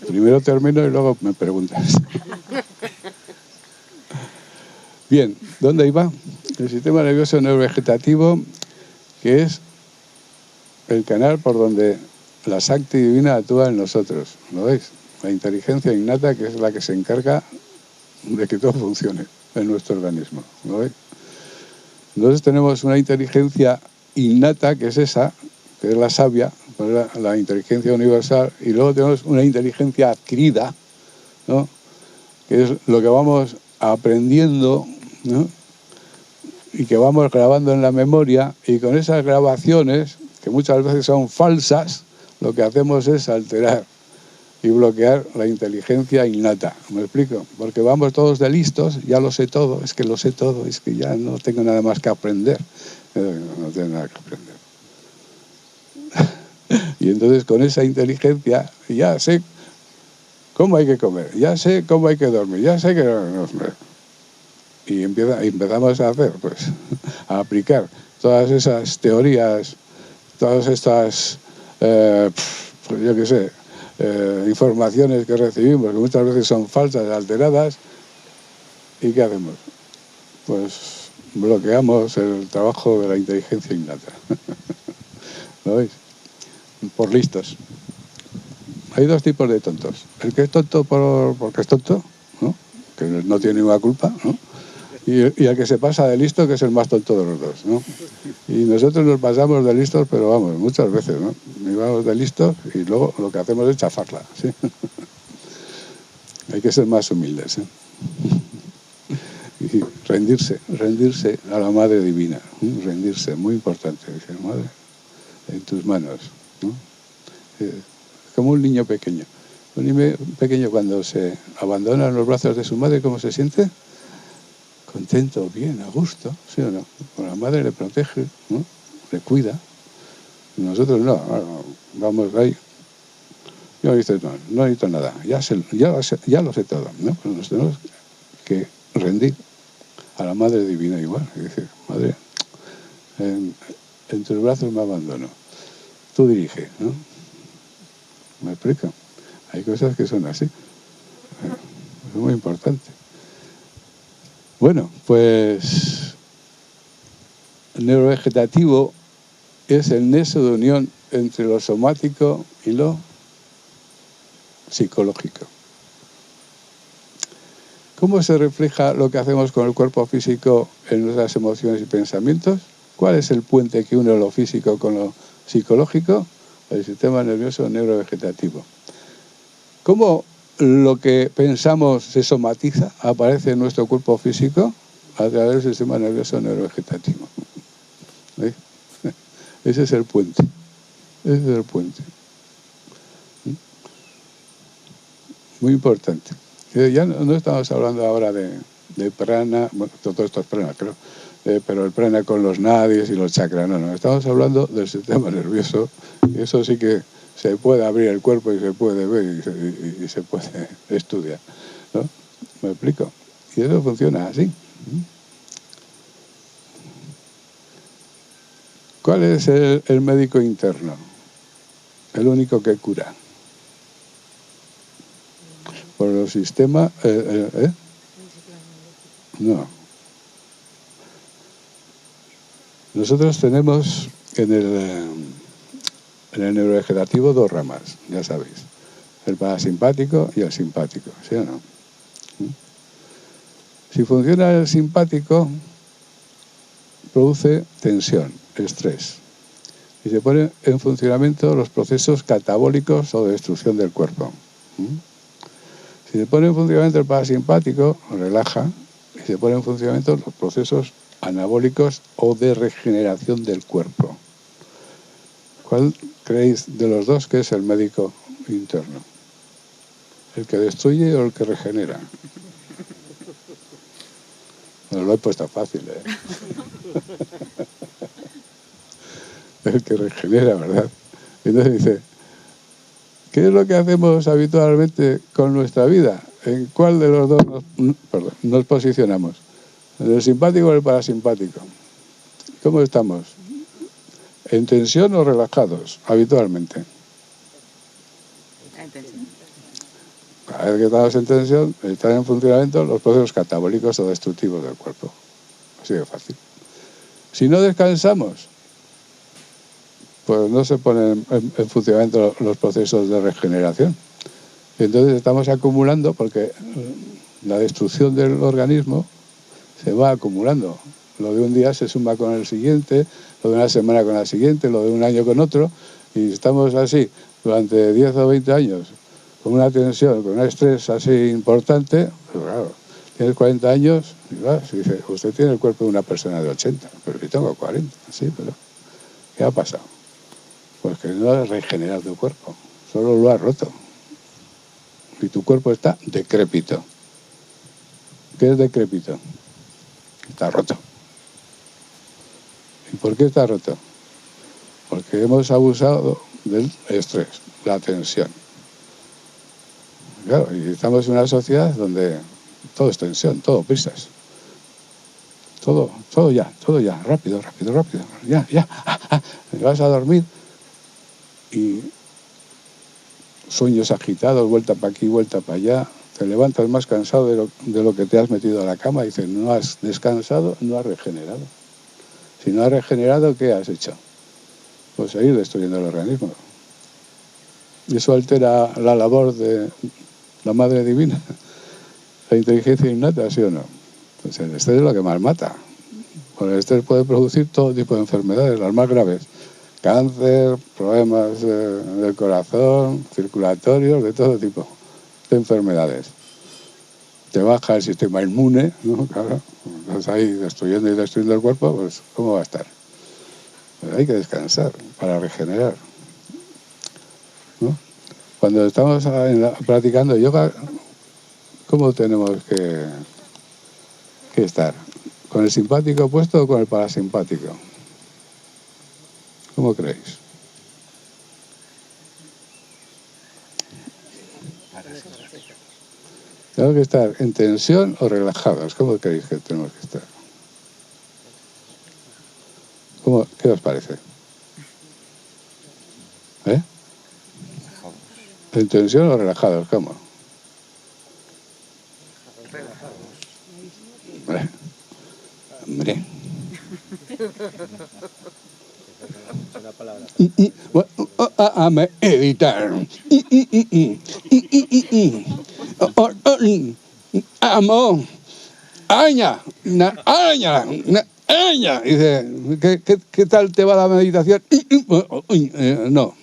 Speaker 2: Primero termino y luego me preguntas. Bien, ¿dónde iba? El sistema nervioso neurovegetativo, que es el canal por donde la Shakti divina actúa en nosotros, ¿lo veis? La inteligencia innata, que es la que se encarga de que todo funcione en nuestro organismo, ¿lo veis? Entonces tenemos una inteligencia innata, que es esa, que es la sabia, la inteligencia universal, y luego tenemos una inteligencia adquirida, ¿no? Que es lo que vamos aprendiendo, ¿no? Y que vamos grabando en la memoria, y con esas grabaciones, que muchas veces son falsas, lo que hacemos es alterar y bloquear la inteligencia innata. ¿Me explico? Porque vamos todos de listos, ya lo sé todo, es que lo sé todo, es que ya no tengo nada más que aprender. No tengo nada que aprender. Y entonces con esa inteligencia ya sé cómo hay que comer, ya sé cómo hay que dormir, ya sé que... Y empezamos a hacer, pues, a aplicar todas esas teorías, todas estas, pues yo qué sé, informaciones que recibimos, que muchas veces son falsas, alteradas. ¿Y qué hacemos? Pues bloqueamos el trabajo de la inteligencia innata. ¿Lo veis? Por listos. Hay dos tipos de tontos. El que es tonto porque es tonto, ¿no? Que no tiene ninguna culpa, ¿no? Y el que se pasa de listo, que es el más tonto de los dos, ¿no? Y nosotros nos pasamos de listos, pero vamos, muchas veces, ¿no? Y vamos de listos y luego lo que hacemos es chafarla, ¿sí? Hay que ser más humildes, ¿eh? Y rendirse a la Madre Divina, ¿eh? Rendirse, muy importante. Dice, Madre, en tus manos, ¿no? Como un niño pequeño. Un niño pequeño cuando se abandona en los brazos de su madre, ¿cómo se siente? Contento, bien, a gusto, ¿sí o no? La madre le protege, ¿no? Le cuida. Nosotros no, vamos ahí. Yo dices, no necesito nada, ya lo sé todo, ¿no? Pues nos tenemos que rendir a la Madre Divina igual. Es decir, Madre, en tus brazos me abandono. Tú dirige, ¿no? ¿Me explico? Hay cosas que son así. Es muy importante. Bueno, pues el neurovegetativo es el nexo de unión entre lo somático y lo psicológico. ¿Cómo se refleja lo que hacemos con el cuerpo físico en nuestras emociones y pensamientos? ¿Cuál es el puente que une lo físico con lo psicológico? El sistema nervioso neurovegetativo. ¿Cómo lo que pensamos se somatiza, aparece en nuestro cuerpo físico? A través del sistema nervioso neurovegetativo. ¿Veis? Ese es el puente. Ese es el puente. Muy importante. Ya no estamos hablando ahora de prana, bueno, todo esto es prana, creo, pero el prana con los nadis y los chakras, no, estamos hablando del sistema nervioso, y eso sí que se puede abrir el cuerpo y se puede ver y se puede estudiar, ¿no? ¿Me explico? Y eso funciona así. ¿Cuál es el médico interno? El único que cura. Por el sistema... No. Nosotros tenemos en el neurovegetativo dos ramas, ya sabéis. El parasimpático y el simpático, ¿sí o no? Si funciona el simpático, produce tensión, estrés. Y se ponen en funcionamiento los procesos catabólicos o de destrucción del cuerpo. Si se pone en funcionamiento el parasimpático, relaja, y se pone en funcionamiento los procesos anabólicos o de regeneración del cuerpo. ¿Cuál creéis de los dos que es el médico interno? ¿El que destruye o el que regenera? Bueno, lo he puesto fácil, ¿eh? El que regenera, ¿verdad? Entonces dice, ¿qué es lo que hacemos habitualmente con nuestra vida? ¿En cuál de los dos nos posicionamos? ¿En el simpático o en el parasimpático? ¿Cómo estamos? ¿En tensión o relajados, habitualmente?
Speaker 4: En tensión.
Speaker 2: Cada vez que estamos en tensión, están en funcionamiento los procesos catabólicos o destructivos del cuerpo. Así de fácil. Si no descansamos, pues no se ponen en funcionamiento los procesos de regeneración. Y entonces estamos acumulando, porque la destrucción del organismo se va acumulando. Lo de un día se suma con el siguiente, lo de una semana con la siguiente, lo de un año con otro, y estamos así durante 10 o 20 años, con una tensión, con un estrés así importante. Pero claro, tienes 40 años, y claro, se dice, usted tiene el cuerpo de una persona de 80, pero yo tengo 40, sí, pero ¿qué ha pasado? Pues que no has regenerado tu cuerpo, solo lo has roto. Y tu cuerpo está decrépito. ¿Qué es decrépito? Está roto. ¿Y por qué está roto? Porque hemos abusado del estrés, la tensión. Claro, y estamos en una sociedad donde todo es tensión, todo prisas. Todo ya, rápido, ya. Te vas a dormir y sueños agitados, vuelta para aquí, vuelta para allá. Te levantas más cansado de lo que te has metido a la cama y dices, no has descansado, no has regenerado. Si no has regenerado, ¿qué has hecho? Pues seguir destruyendo el organismo. Y eso altera la labor de la Madre Divina, la inteligencia innata, ¿sí o no? Pues el estrés es lo que más mata. Con el estrés puede producir todo tipo de enfermedades, las más graves. Cáncer, problemas del corazón, circulatorios, de todo tipo de enfermedades. Te baja el sistema inmune, ¿no? Claro, estás ahí destruyendo el cuerpo, pues ¿cómo va a estar? Pues hay que descansar para regenerar, ¿no? Cuando estamos practicando yoga, ¿cómo tenemos que estar? ¿Con el simpático puesto o con el parasimpático? ¿Cómo creéis? ¿Tenemos que estar en tensión o relajados? ¿Cómo creéis que tenemos que estar? ¿Qué os parece? ¿En tensión o relajados? ¿Cómo? Hombre.
Speaker 3: Una palabra.
Speaker 2: Meditar. Amo. Araña. Araña. Dice, ¿qué tal te va la meditación? No.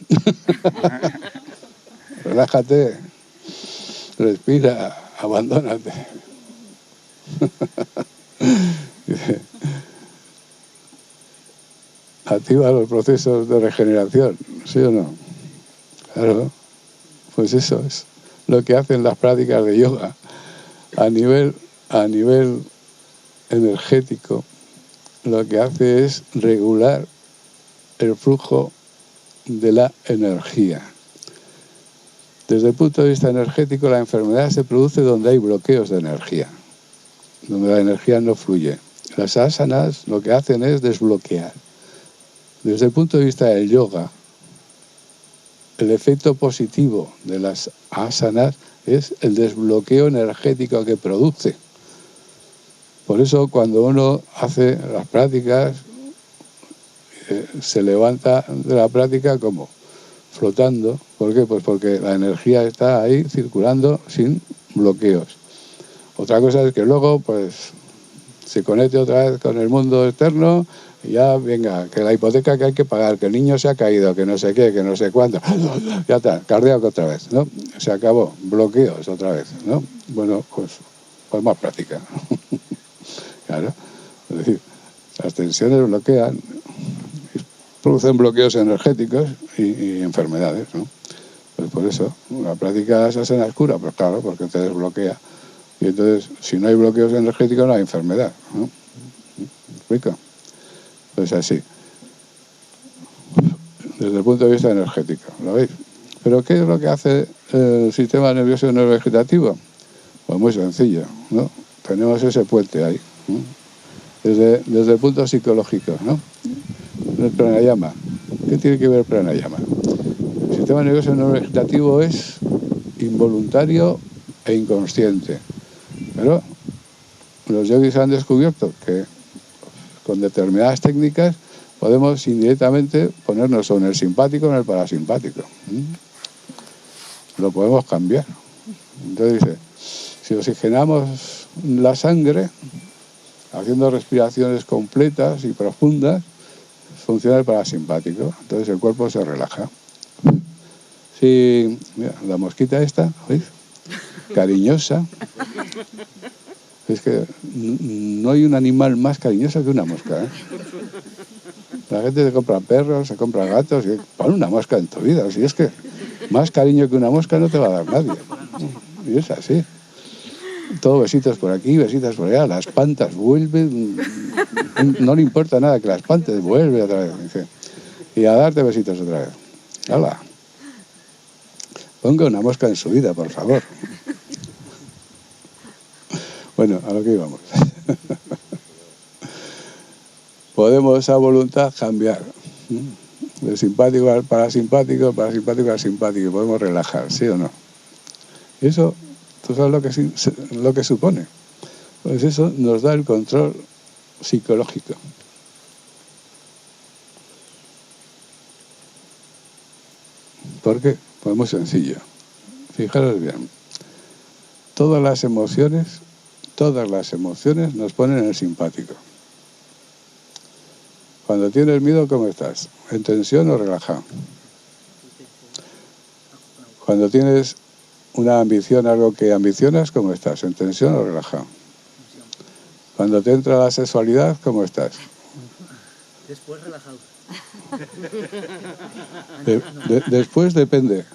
Speaker 2: Relájate. Respira. Abandónate. Activa los procesos de regeneración, ¿sí o no? Claro, pues eso es lo que hacen las prácticas de yoga a nivel energético. Lo que hace es regular el flujo de la energía. Desde el punto de vista energético, la enfermedad se produce donde hay bloqueos de energía, donde la energía no fluye. Las asanas lo que hacen es desbloquear. Desde el punto de vista del yoga, el efecto positivo de las asanas es el desbloqueo energético que produce. Por eso cuando uno hace las prácticas, se levanta de la práctica como flotando. ¿Por qué? Pues porque la energía está ahí circulando sin bloqueos. Otra cosa es que luego pues se conecte otra vez con el mundo externo y ya venga, que la hipoteca que hay que pagar, que el niño se ha caído, que no sé qué, que no sé cuánto, ya está, cardíaco otra vez, ¿no? Se acabó, bloqueos otra vez, ¿no? Bueno, pues más práctica. Claro, es decir, las tensiones bloquean, producen bloqueos energéticos y enfermedades, ¿no? Pues por eso, la práctica de asana es cura, pues claro, porque te desbloquea. Y entonces, si no hay bloqueos energéticos, no hay enfermedad, ¿no? ¿Me explico? Pues así, desde el punto de vista energético, ¿lo veis? Pero ¿qué es lo que hace el sistema nervioso neurovegetativo? Pues muy sencillo, ¿no? Tenemos ese puente ahí, ¿no? Desde el punto psicológico, ¿no? El pranayama. ¿Qué tiene que ver el pranayama? El sistema nervioso neurovegetativo es involuntario e inconsciente. Pero los yogis han descubierto que con determinadas técnicas podemos indirectamente ponernos o en el simpático o en el parasimpático. Lo podemos cambiar. Entonces dice, si oxigenamos la sangre, haciendo respiraciones completas y profundas, funciona el parasimpático. Entonces el cuerpo se relaja. Si, mira, la mosquita esta, ¿veis? Cariñosa. Es que no hay un animal más cariñoso que una mosca, ¿eh? La gente se compra perros, se compra gatos, y pon una mosca en tu vida. Si es que más cariño que una mosca no te va a dar nadie. Y es así. Todo besitos por aquí, besitos por allá, las espantas, vuelve, no le importa nada que las espantes, vuelve otra vez. Y a darte besitos otra vez. ¡Hala! Ponga una mosca en su vida, por favor. Bueno, a lo que íbamos. Podemos a voluntad cambiar del simpático al parasimpático, parasimpático al simpático. Podemos relajar, ¿sí o no? Eso, ¿tú sabes lo que supone? Pues eso nos da el control psicológico. ¿Por qué? Pues muy sencillo. Fijaros bien. Todas las emociones nos ponen en el simpático. Cuando tienes miedo, ¿cómo estás? ¿En tensión o relajado? Cuando tienes una ambición, algo que ambicionas, ¿cómo estás? ¿En tensión o relajado? Cuando te entra la sexualidad, ¿cómo estás?
Speaker 5: Después relajado.
Speaker 2: Después depende.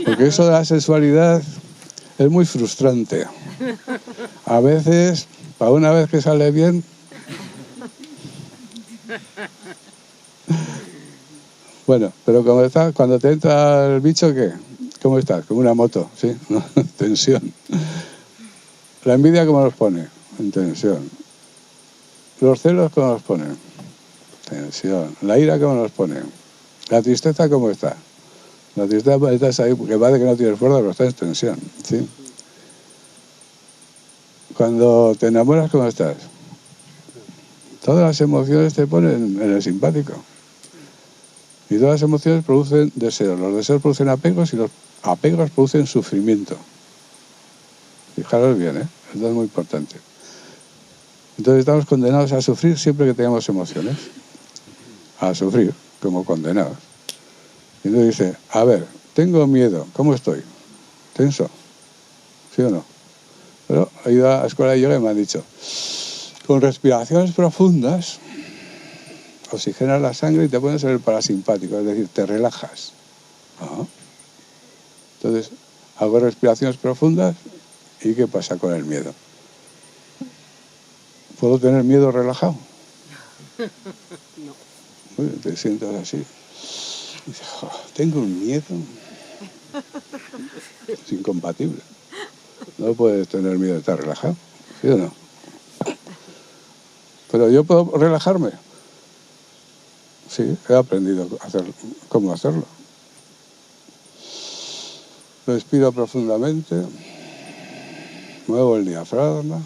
Speaker 2: Porque eso de la sexualidad es muy frustrante. A veces, para una vez que sale bien, bueno, pero cuando te entra el bicho, ¿qué? ¿Cómo estás? Como una moto, ¿sí? ¿No? Tensión. La envidia, ¿cómo nos pone? En tensión. Los celos, ¿cómo nos ponen? Tensión. La ira, ¿cómo nos pone? La tristeza, ¿cómo está? La tristeza estás ahí porque parece que no tienes fuerza, pero estás en tensión, ¿sí? Cuando te enamoras, ¿cómo estás? Todas las emociones te ponen en el simpático. Y todas las emociones producen deseos. Los deseos producen apegos y los apegos producen sufrimiento. Fijaros bien, ¿eh? Esto es muy importante. Entonces estamos condenados a sufrir siempre que tengamos emociones. A sufrir, como condenados. Y entonces dice, a ver, tengo miedo, ¿cómo estoy? ¿Tenso? ¿Sí o no? Pero he ido a la escuela de yoga y me han dicho, con respiraciones profundas, oxigenas la sangre y te pones en el parasimpático, es decir, te relajas. ¿Ah? Entonces, hago respiraciones profundas y ¿qué pasa con el miedo? ¿Puedo tener miedo relajado? No. Te sientas así. Y dices, oh, tengo un miedo. Es incompatible. No puedes tener miedo de estar relajado, ¿sí o no? Pero yo puedo relajarme. Sí, he aprendido cómo hacerlo. Respiro profundamente, muevo el diafragma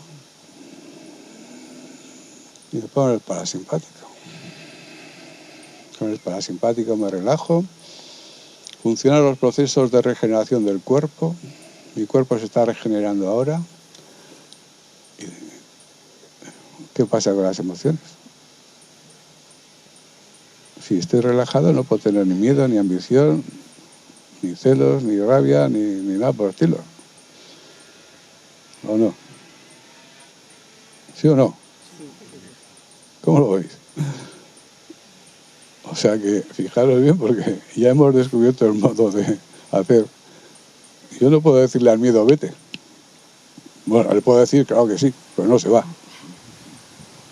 Speaker 2: y me pongo el parasimpático. Con el parasimpático me relajo, funcionan los procesos de regeneración del cuerpo, mi cuerpo se está regenerando ahora. ¿Qué pasa con las emociones? Si estoy relajado no puedo tener ni miedo, ni ambición, ni celos, ni rabia, ni nada por el estilo. ¿O no? ¿Sí o no? ¿Cómo lo veis? O sea que fijaros bien porque ya hemos descubierto el modo de hacer. Yo no puedo decirle al miedo vete. Bueno, le puedo decir, claro que sí, pero no se va.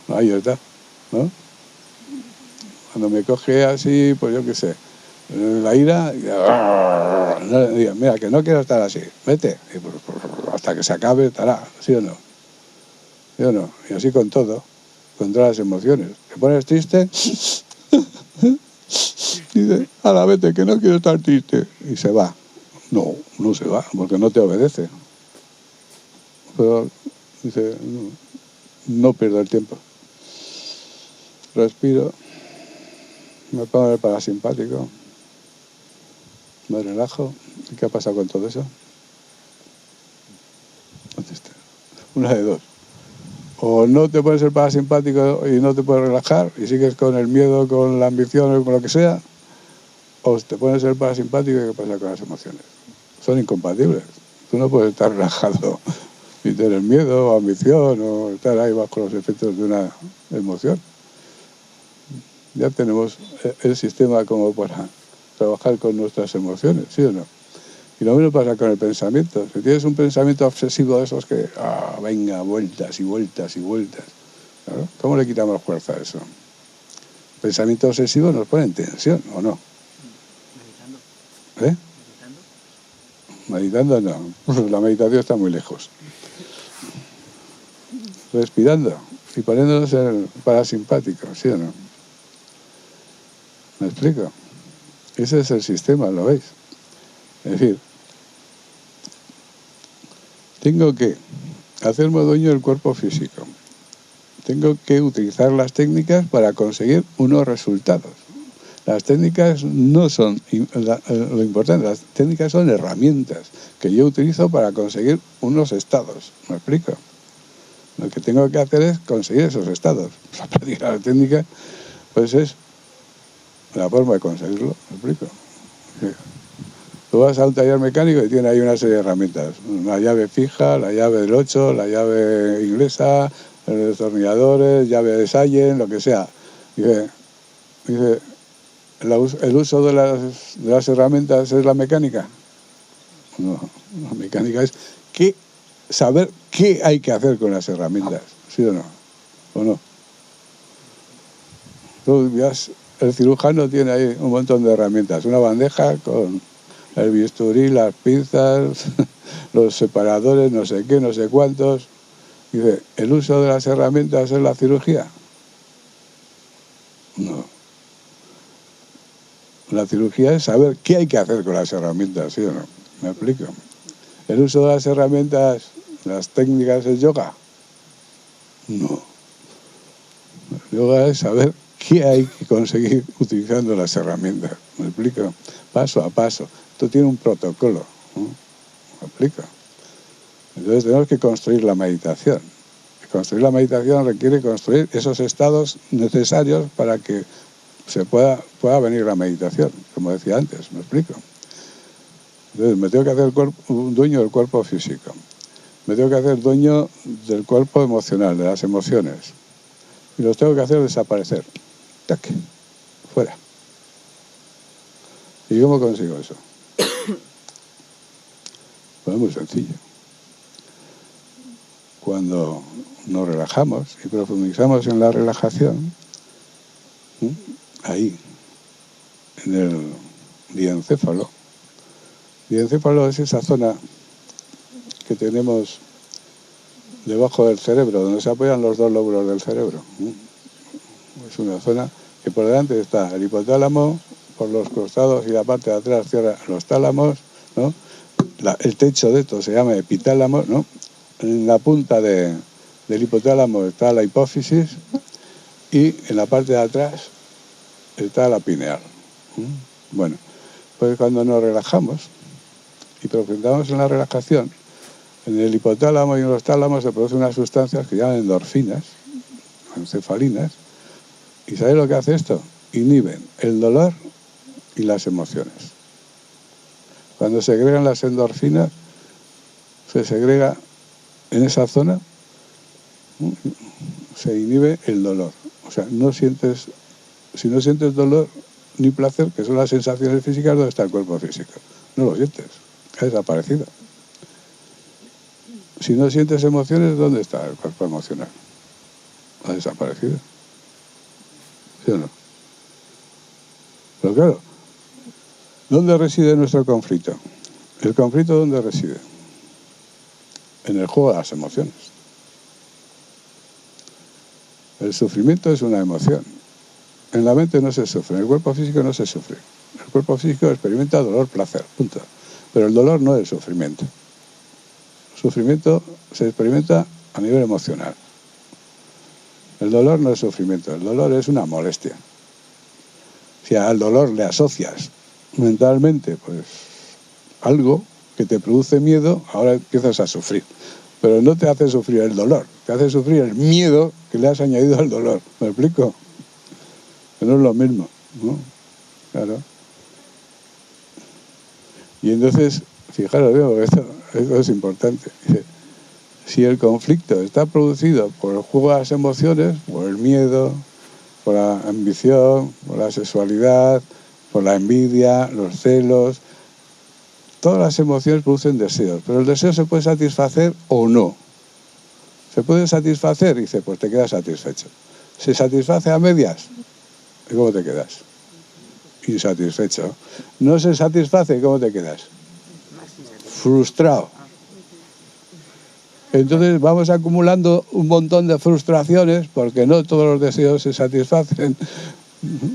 Speaker 2: Ahí está, ¿no? Cuando me coge así, pues yo qué sé, la ira, mira, que no quiero estar así, vete, y pues, hasta que se acabe estará, ¿sí o no? ¿Sí o no? Y así con todo, con todas las emociones. ¿Te pones triste? Dice, ala, vete, que no quiero estar triste. Y se va. No, no se va, porque no te obedece. Pero dice, no pierdo el tiempo. Respiro, me pongo el parasimpático, me relajo. ¿Y qué ha pasado con todo eso? Una de dos. O no te pones el parasimpático y no te puedes relajar y sigues con el miedo, con la ambición o con lo que sea, o te pones el parasimpático y qué pasa con las emociones. Son incompatibles. Tú no puedes estar relajado y tener miedo o ambición o estar ahí bajo los efectos de una emoción. Ya tenemos el sistema como para trabajar con nuestras emociones, ¿sí o no? Y lo mismo pasa con el pensamiento. Si tienes un pensamiento obsesivo de esos que, venga, vueltas y vueltas y vueltas, ¿no? ¿Cómo le quitamos fuerza a eso? El pensamiento obsesivo nos pone en tensión, ¿o no?
Speaker 5: Meditando.
Speaker 2: ¿Eh? Meditando no. La meditación está muy lejos. Respirando y poniéndonos en el parasimpático, ¿sí o no? ¿Me explico? Ese es el sistema, ¿lo veis? Es decir, tengo que hacerme dueño del cuerpo físico. Tengo que utilizar las técnicas para conseguir unos resultados. Las técnicas no son lo importante, las técnicas son herramientas que yo utilizo para conseguir unos estados. ¿Me explico? Lo que tengo que hacer es conseguir esos estados. La práctica de la técnica, pues es la forma de conseguirlo. ¿Me explico? Sí. Tú vas a un taller mecánico y tiene ahí una serie de herramientas. La llave fija, la llave del 8, la llave inglesa, los destornilladores, llave de Sallen, lo que sea. Dice el uso de las herramientas es la mecánica. No, la mecánica es saber qué hay que hacer con las herramientas, ¿sí o no? ¿O no? El cirujano tiene ahí un montón de herramientas, una bandeja con el bisturí, las pinzas, los separadores, no sé qué, no sé cuántos. Dice, ¿el uso de las herramientas es la cirugía? No. La cirugía es saber qué hay que hacer con las herramientas, ¿sí o no? ¿Me explico? ¿El uso de las herramientas, las técnicas es yoga? No. El yoga es saber qué hay que conseguir utilizando las herramientas. ¿Me explico? Paso a paso. Esto tiene un protocolo, ¿no? ¿Me explico? Entonces tenemos que construir la meditación. Construir la meditación requiere construir esos estados necesarios para que pueda venir la meditación, como decía antes, ¿me explico? Entonces me tengo que hacer un dueño del cuerpo físico. Me tengo que hacer dueño del cuerpo emocional, de las emociones. Y los tengo que hacer desaparecer. ¡Tac! Fuera. ¿Y cómo consigo eso? Pues es muy sencillo. Cuando nos relajamos y profundizamos en la relajación, ahí, en el diencéfalo. Diencéfalo es esa zona que tenemos debajo del cerebro, donde se apoyan los dos lóbulos del cerebro. Es una zona que por delante está el hipotálamo, por los costados y la parte de atrás cierra los tálamos, ¿no? El techo de esto se llama epitálamo, ¿no? En la punta del hipotálamo está la hipófisis y en la parte de atrás está la pineal. Bueno, pues cuando nos relajamos y profundizamos en la relajación, en el hipotálamo y en los tálamos se producen unas sustancias que llaman endorfinas, encefalinas, ¿y sabéis lo que hace esto? Inhiben el dolor y las emociones. Cuando se segregan las endorfinas, se segrega en esa zona, se inhibe el dolor. O sea, si no sientes dolor ni placer, que son las sensaciones físicas, ¿dónde está el cuerpo físico? No lo sientes, ha desaparecido. Si no sientes emociones, ¿dónde está el cuerpo emocional? Ha desaparecido. ¿Sí o no? Pero claro, ¿dónde reside nuestro conflicto? ¿El conflicto dónde reside? En el juego de las emociones. El sufrimiento es una emoción. En la mente no se sufre, en el cuerpo físico no se sufre. El cuerpo físico experimenta dolor, placer, punto. Pero el dolor no es el sufrimiento. El sufrimiento se experimenta a nivel emocional. El dolor no es sufrimiento, el dolor es una molestia. Si al dolor le asocias mentalmente, pues algo que te produce miedo, ahora empiezas a sufrir. Pero no te hace sufrir el dolor, te hace sufrir el miedo que le has añadido al dolor. ¿Me explico? Que no es lo mismo, ¿no? Claro. Y entonces, fijaros, esto es importante. Dice, si el conflicto está producido por el juego de las emociones, por el miedo, por la ambición, por la sexualidad, por la envidia, los celos, todas las emociones producen deseos, pero el deseo se puede satisfacer o no. ¿Se puede satisfacer? Dice, pues te quedas satisfecho. ¿Se satisface a medias? ¿Y cómo te quedas? Insatisfecho. ¿No se satisface? ¿Cómo te quedas? Frustrado. Entonces vamos acumulando un montón de frustraciones porque no todos los deseos se satisfacen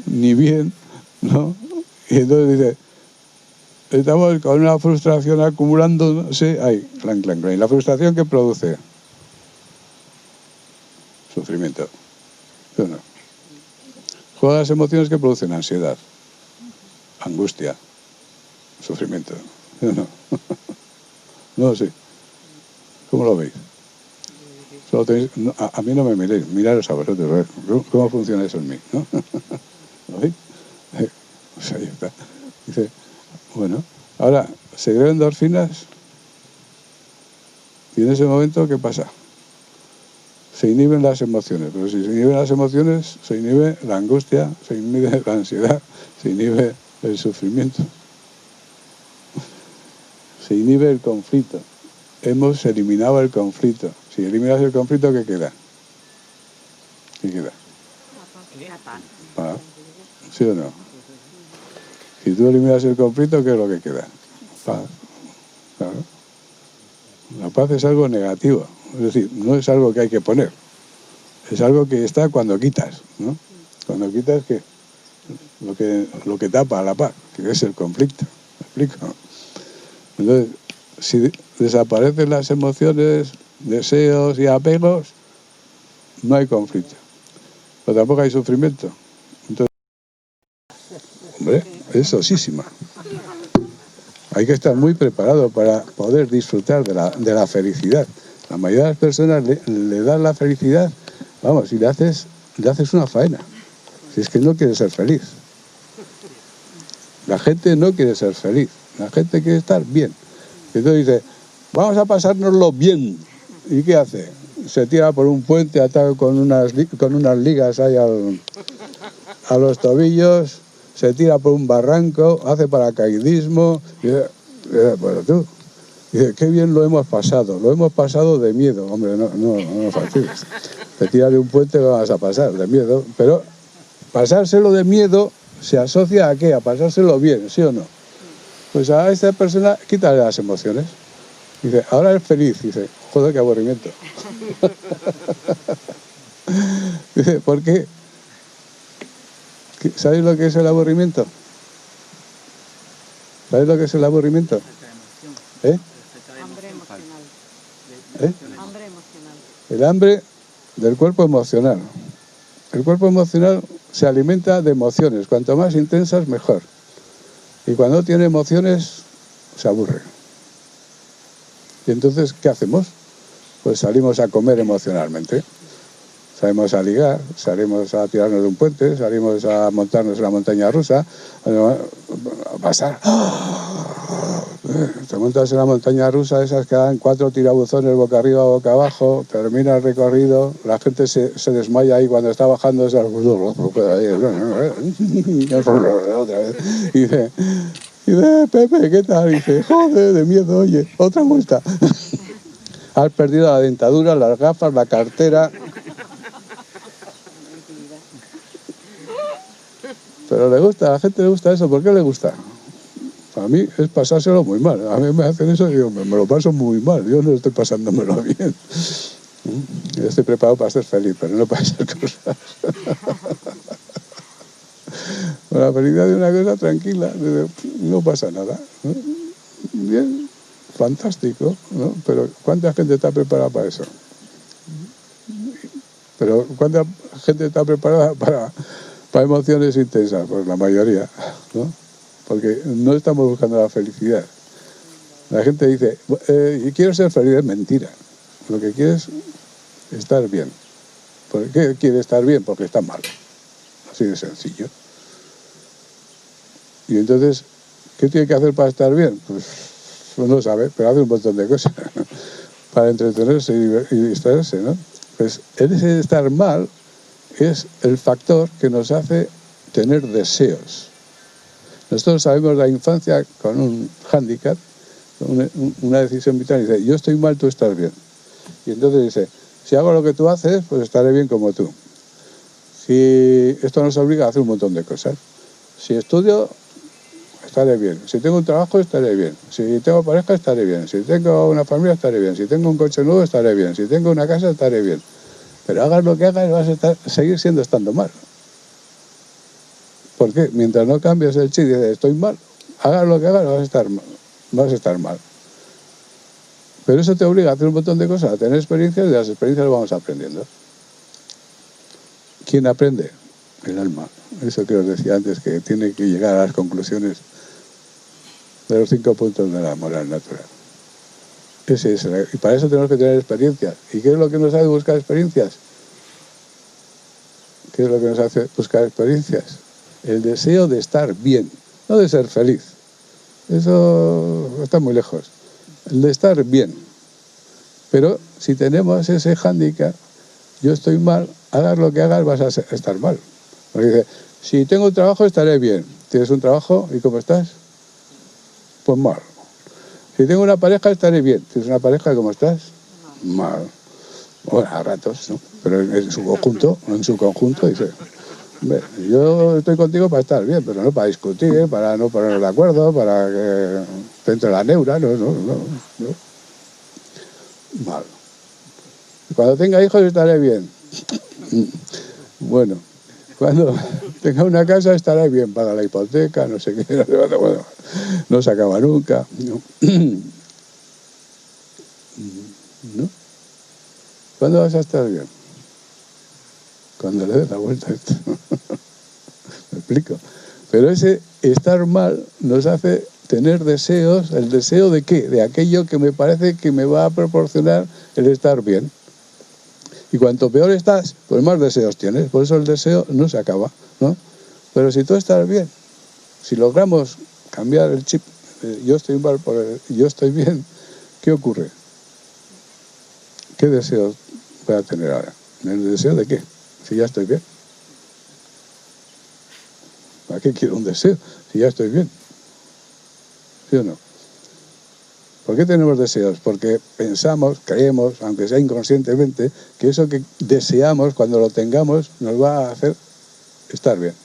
Speaker 2: ni bien, ¿no? Y entonces dice, estamos con una frustración acumulándose ahí, clan, clan, clan. ¿Y la frustración qué produce? Sufrimiento. ¿Sí o no? Todas las emociones que producen ansiedad, angustia, sufrimiento. ¿Sí o no? No, sí. ¿Cómo lo veis? Solo tenéis, no, a mí no me miréis, miraros a vosotros, ¿cómo funciona eso en mí? ¿No? ¿Lo veis? Pues ahí está. Dice, bueno, ahora, ¿segregan endorfinas? Y en ese momento, ¿qué pasa? Se inhiben las emociones, pero si se inhiben las emociones, se inhibe la angustia, se inhibe la ansiedad, se inhibe el sufrimiento. se inhibe el conflicto. Hemos eliminado el conflicto. Si eliminas el conflicto, ¿qué queda? ¿Qué queda?
Speaker 4: La paz.
Speaker 2: Paz. ¿Sí o no? Si tú eliminas el conflicto, ¿qué es lo que queda? Paz. Claro. La paz es algo negativo. Es decir, no es algo que hay que poner. Es algo que está cuando quitas, ¿no? Cuando quitas que lo que tapa la paz, que es el conflicto. ¿Me explico? Entonces, si desaparecen las emociones, deseos y apegos, no hay conflicto. Pero tampoco hay sufrimiento. Entonces, hombre, es sosísima. Hay que estar muy preparado para poder disfrutar de la felicidad. La mayoría de las personas le dan la felicidad, vamos, y le haces una faena. Si es que no quiere ser feliz. La gente no quiere ser feliz. La gente quiere estar bien. Entonces dice, vamos a pasárnoslo bien. ¿Y qué hace? Se tira por un puente atado con unas ligas ahí a los tobillos, se tira por un barranco, hace paracaidismo. Y dice, bueno, tú, dice, qué bien lo hemos pasado de miedo. Hombre, no fastidies. Te tiras de un puente, lo vas a pasar de miedo. Pero pasárselo de miedo se asocia a qué, a pasárselo bien, ¿sí o no? Pues a esta persona quítale las emociones. Dice, ahora es feliz. Dice, joder, qué aburrimiento. Dice, ¿por qué? ¿Sabéis lo que es el aburrimiento? ¿Sabéis lo que es el aburrimiento? ¿Eh?
Speaker 4: Hambre emocional.
Speaker 2: ¿Eh?
Speaker 4: Hambre emocional.
Speaker 2: El hambre del cuerpo emocional. El cuerpo emocional se alimenta de emociones. Cuanto más intensas, mejor. Y cuando tiene emociones, se aburre. Y entonces, ¿qué hacemos? Pues salimos a comer emocionalmente. Salimos a ligar, salimos a tirarnos de un puente, salimos a montarnos en la montaña rusa, a pasar. Te montas en la montaña rusa, esas que dan 4 tirabuzones boca arriba, boca abajo, termina el recorrido, la gente se desmaya ahí cuando está bajando, otra vez. Y dice, Pepe, ¿qué tal? Y dice, joder, de miedo, oye, otra vuelta. Has perdido la dentadura, las gafas, la cartera. Pero le gusta, a la gente le gusta eso. ¿Por qué le gusta? A mí es pasárselo muy mal. A mí me hacen eso y digo, me lo paso muy mal. Yo no estoy pasándomelo bien. Yo estoy preparado para ser feliz, pero no para esas cosas. Con la felicidad de una cosa tranquila, no pasa nada, ¿no? Bien, fantástico, ¿no? Pero ¿cuánta gente está preparada para eso? Pero ¿cuánta gente está preparada para emociones intensas? Pues la mayoría, ¿no? Porque no estamos buscando la felicidad. La gente dice, quiero ser feliz, es mentira. Lo que quiere es estar bien. ¿Por qué quiere estar bien? Porque está mal. Así de sencillo. Y entonces, ¿qué tiene que hacer para estar bien? Pues no sabe, pero hace un montón de cosas para entretenerse y distraerse, ¿no? Pues ese estar mal es el factor que nos hace tener deseos. Nosotros sabemos la infancia con un hándicap, una decisión vital, y dice, yo estoy mal, tú estás bien. Y entonces dice, si hago lo que tú haces, pues estaré bien como tú. Si esto nos obliga a hacer un montón de cosas. Si estudio, estaré bien. Si tengo un trabajo, estaré bien. Si tengo pareja, estaré bien. Si tengo una familia, estaré bien. Si tengo un coche nuevo, estaré bien. Si tengo una casa, estaré bien. Pero hagas lo que hagas, vas a seguir estando mal. ¿Por qué? Mientras no cambies el chip y dices, estoy mal, hagas lo que hagas, vas a estar mal. Pero eso te obliga a hacer un montón de cosas, a tener experiencias, y de las experiencias lo vamos aprendiendo. ¿Quién aprende? El alma. Eso que os decía antes, que tiene que llegar a las conclusiones de los 5 puntos de la moral natural. Y para eso tenemos que tener experiencias. ¿Y qué es lo que nos hace buscar experiencias? ¿Qué es lo que nos hace buscar experiencias? El deseo de estar bien, no de ser feliz. Eso está muy lejos. El de estar bien. Pero si tenemos ese hándicap, yo estoy mal, hagas lo que hagas, vas a estar mal. Porque dice, si tengo un trabajo, estaré bien. ¿Tienes un trabajo y cómo estás? Pues mal. Si tengo una pareja, estaré bien. ¿Tienes una pareja, cómo estás? Mal. Bueno, a ratos, ¿no? Pero en su conjunto dice, yo estoy contigo para estar bien, pero no para discutir, para no ponernos de acuerdo, para que te entre la neura, no. Mal. Cuando tenga hijos estaré bien. Bueno, cuando tenga una casa estaré bien, paga la hipoteca, no sé qué, bueno, no se acaba nunca. ¿No? ¿Cuándo vas a estar bien? Cuando le des la vuelta a esto. ¿Me explico? Pero ese estar mal nos hace tener deseos. ¿El deseo de qué? De aquello que me parece que me va a proporcionar el estar bien. Y cuanto peor estás, pues más deseos tienes. Por eso el deseo no se acaba, ¿no? Pero si tú estás bien, si logramos cambiar el chip, yo estoy mal por yo estoy bien, ¿qué ocurre? ¿Qué deseo voy a tener ahora? ¿El deseo de qué? Si ya estoy bien. ¿Para qué quiero un deseo? Si ya estoy bien. ¿Sí o no? ¿Por qué tenemos deseos? Porque pensamos, creemos, aunque sea inconscientemente, que eso que deseamos, cuando lo tengamos, nos va a hacer estar bien.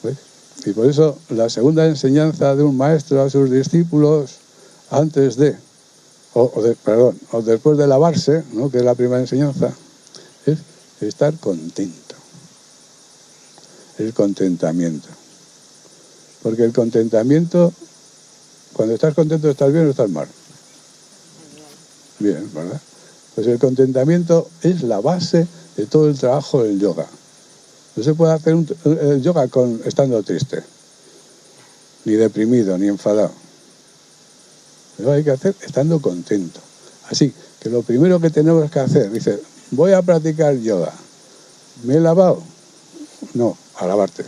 Speaker 2: ¿Ves? Y por eso la segunda enseñanza de un maestro a sus discípulos, antes de, o después de lavarse, ¿no?, que es la primera enseñanza, es estar contento. El contentamiento. Porque el contentamiento, cuando estás contento, ¿estás bien o estás mal? Bien, ¿verdad? Pues el contentamiento es la base de todo el trabajo del yoga. No se puede hacer el yoga estando triste, ni deprimido, ni enfadado. Lo hay que hacer estando contento. Así que lo primero que tenemos que hacer, dice, voy a practicar yoga. ¿Me he lavado? No, a lavarte.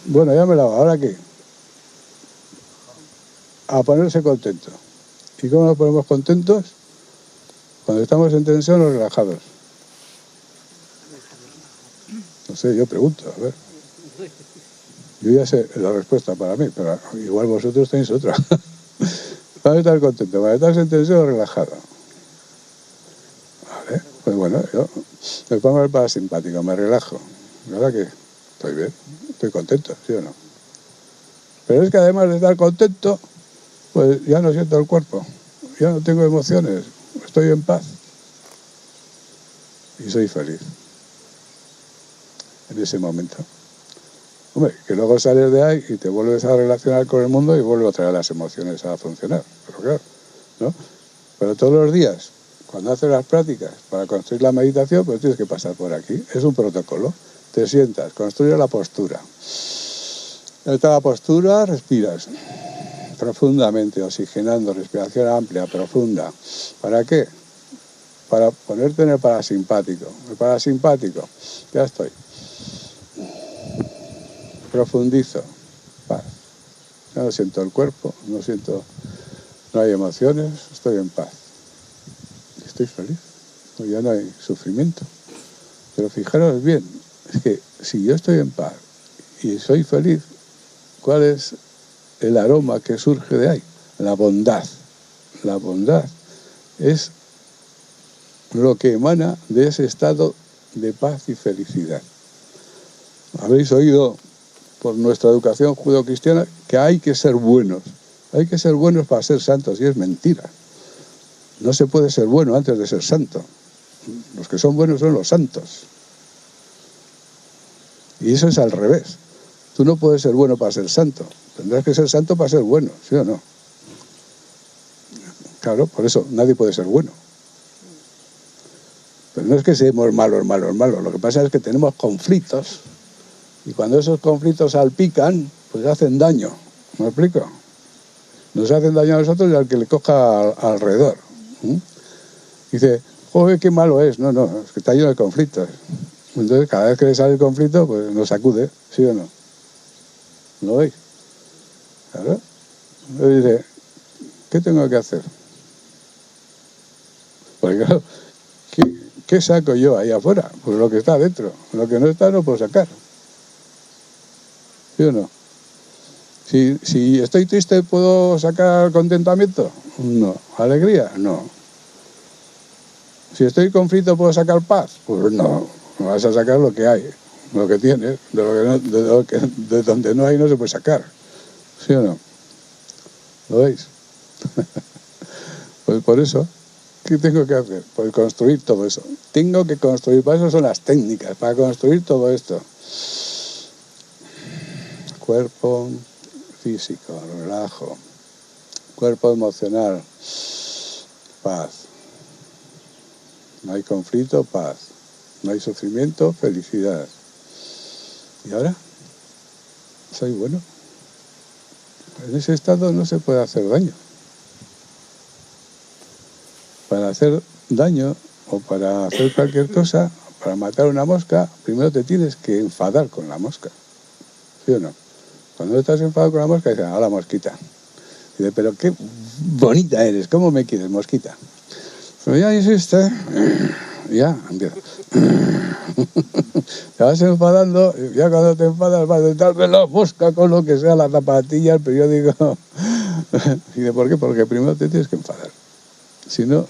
Speaker 2: Bueno, ya me he lavado, ¿ahora qué? A ponerse contento. ¿Y cómo nos ponemos contentos? Cuando estamos en tensión o relajados. No sé, yo pregunto, a ver. Yo ya sé la respuesta para mí, pero igual vosotros tenéis otra. Para estar contento, para estar en tensión o relajado. Vale, pues bueno, yo me pongo el parasimpático, me relajo. ¿Verdad que estoy bien? Estoy contento, ¿sí o no? Pero es que además de estar contento, pues ya no siento el cuerpo, ya no tengo emociones, estoy en paz y soy feliz en ese momento. Hombre, que luego sales de ahí y te vuelves a relacionar con el mundo y vuelves a traer las emociones a funcionar, pero claro, ¿no? Pero todos los días, cuando haces las prácticas para construir la meditación, pues tienes que pasar por aquí, es un protocolo. Te sientas, construyes la postura. En esta postura respiras profundamente, oxigenando, respiración amplia, profunda. ¿Para qué? Para ponerte en el parasimpático. El parasimpático, ya estoy. Profundizo. Paz. Ya no siento el cuerpo, no hay emociones, estoy en paz. Estoy feliz. Ya no hay sufrimiento. Pero fijaros bien, es que si yo estoy en paz y soy feliz, ¿cuál es el aroma que surge de ahí? La bondad. La bondad es lo que emana de ese estado de paz y felicidad. Habréis oído por nuestra educación judeocristiana que hay que ser buenos. Hay que ser buenos para ser santos, y es mentira. No se puede ser bueno antes de ser santo. Los que son buenos son los santos. Y eso es al revés. Tú no puedes ser bueno para ser santo. Tendrás que ser santo para ser bueno, ¿sí o no? Claro, por eso nadie puede ser bueno. Pero no es que seamos malos. Lo que pasa es que tenemos conflictos. Y cuando esos conflictos salpican, pues hacen daño. ¿Me explico? Nos hacen daño a nosotros y al que le coja alrededor. Dice, joder, qué malo es. No, es que está lleno de conflictos. Entonces, cada vez que le sale el conflicto, pues nos sacude, ¿sí o no? ¿Lo veis? Claro. Entonces dice, ¿qué tengo que hacer? Porque claro, ¿qué saco yo ahí afuera? Pues lo que está dentro. Lo que no está no puedo sacar. ¿Sí o no? Si estoy triste, ¿puedo sacar contentamiento? No. ¿Alegría? No. Si estoy en conflicto, ¿puedo sacar paz? Pues no. Vas a sacar lo que hay, lo que tienes. De donde no hay no se puede sacar. ¿Sí o no? ¿Lo veis? Pues por eso, ¿qué tengo que hacer? Pues construir todo eso. Tengo que construir, para eso son las técnicas, para construir todo esto. Cuerpo físico, relajo. Cuerpo emocional, paz. No hay conflicto, paz. No hay sufrimiento, felicidad. ¿Y ahora? Soy bueno. En ese estado no se puede hacer daño. Para hacer daño o para hacer cualquier cosa, para matar una mosca, primero te tienes que enfadar con la mosca. ¿Sí o no? Cuando estás enfadado con la mosca, dices, ¡ah, la mosquita! Dice, pero qué bonita eres, ¿cómo me quieres, mosquita? Pero ya hiciste, ya empieza. Te vas enfadando, y ya cuando te enfadas vas a darme la mosca con lo que sea, la zapatilla, el periódico. ¿Y de por qué? Porque primero te tienes que enfadar. Si no,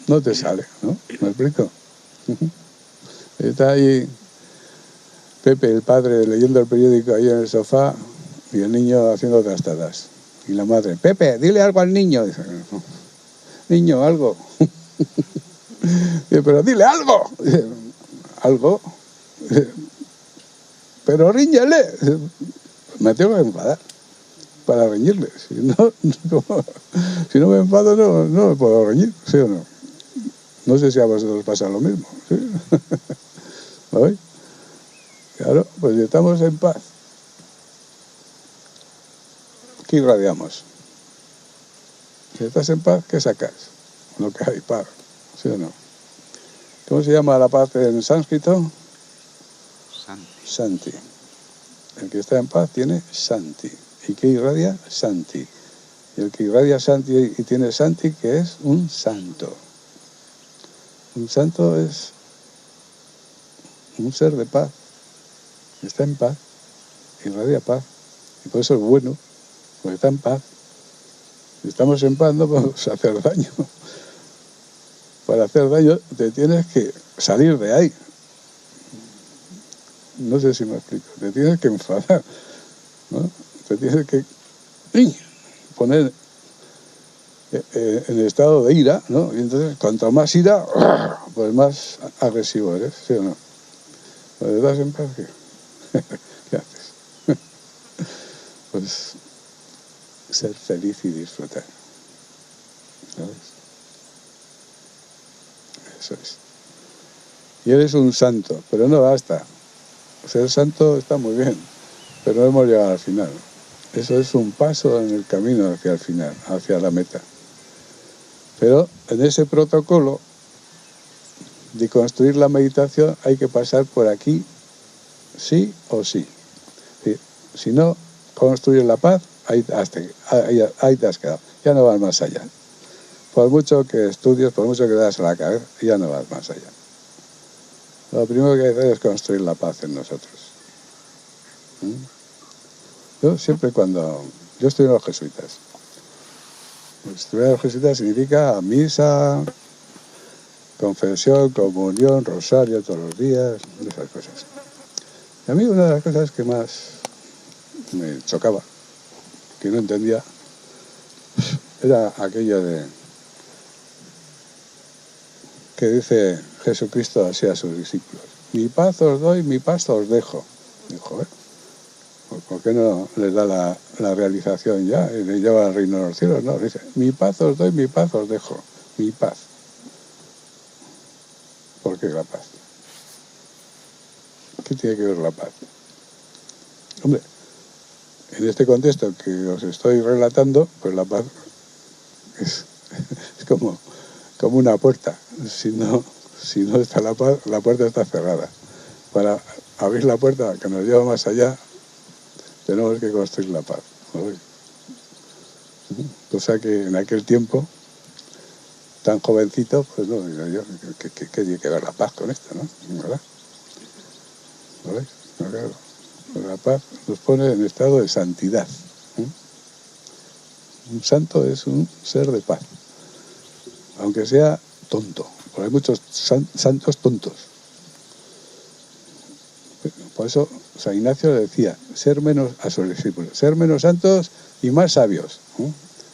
Speaker 2: no te sale, ¿no? ¿Me explico? Está ahí Pepe, el padre, leyendo el periódico ahí en el sofá y el niño haciendo trastadas. Y la madre, Pepe, dile algo al niño. Dice, niño, algo. Dice, pero dile algo. Dice, ¿algo? Dice, pero ríñele. Dice, me tengo que enfadar para reñirle. Si no me enfado, no me puedo reñir, ¿sí o no? No sé si a vosotros pasa lo mismo, ¿sí? ¿Lo veis? Claro, pues si estamos en paz, ¿qué irradiamos? Si estás en paz, ¿qué sacas? Lo que hay, paz, ¿sí o no? ¿Cómo se llama la paz en sánscrito? Santi. El que está en paz tiene Santi. ¿Y qué irradia? Santi. Y el que irradia Santi y tiene Santi, que es un santo. Un santo es un ser de paz. Está en paz, irradia paz. Y por eso es bueno, porque está en paz. Si estamos en paz no podemos hacer daño. Para hacer daño te tienes que salir de ahí. No sé si me explico. Te tienes que enfadar, ¿no? Te tienes que poner en estado de ira, ¿no? Y entonces, cuanto más ira, pues más agresivo eres, ¿sí o no? ¿Te das en paz? ¿Qué haces? Pues ser feliz y disfrutar. ¿Sabes? Eso es. Y eres un santo, pero no basta. Ser santo está muy bien, pero no hemos llegado al final. Eso es un paso en el camino hacia el final, hacia la meta. Pero en ese protocolo de construir la meditación hay que pasar por aquí, sí o sí. Si no construyes la paz, ahí te has quedado. Ya no vas más allá. Por mucho que estudies, por mucho que le das a la cabeza, ya no vas más allá. Lo primero que hay que hacer es construir la paz en nosotros. Yo siempre yo estudié en los jesuitas. Estudiar en los jesuitas significa misa, confesión, comunión, rosario todos los días, esas cosas. Y a mí una de las cosas que más me chocaba, que no entendía, era aquello que dice Jesucristo así a sus discípulos: mi paz os doy, mi paz os dejo. Dijo, ¿por qué no les da la realización ya y les lleva al reino de los cielos? No, dice, mi paz os doy, mi paz os dejo. Mi paz. ¿Por qué la paz? ¿Qué tiene que ver la paz? Hombre, en este contexto que os estoy relatando, pues la paz es como una puerta. Si no está la paz, la puerta está cerrada. Para abrir la puerta que nos lleva más allá, tenemos que construir la paz. Cosa que en aquel tiempo, tan jovencito, pues no, digo yo, ¿qué tiene que ver la paz con esto, no? ¿Verdad? ¿Lo veis? No, claro. Porque la paz nos pone en estado de santidad. Un santo es un ser de paz, aunque sea tonto, porque hay muchos santos tontos. Por eso San Ignacio le decía, a sus discípulos, ser menos santos y más sabios,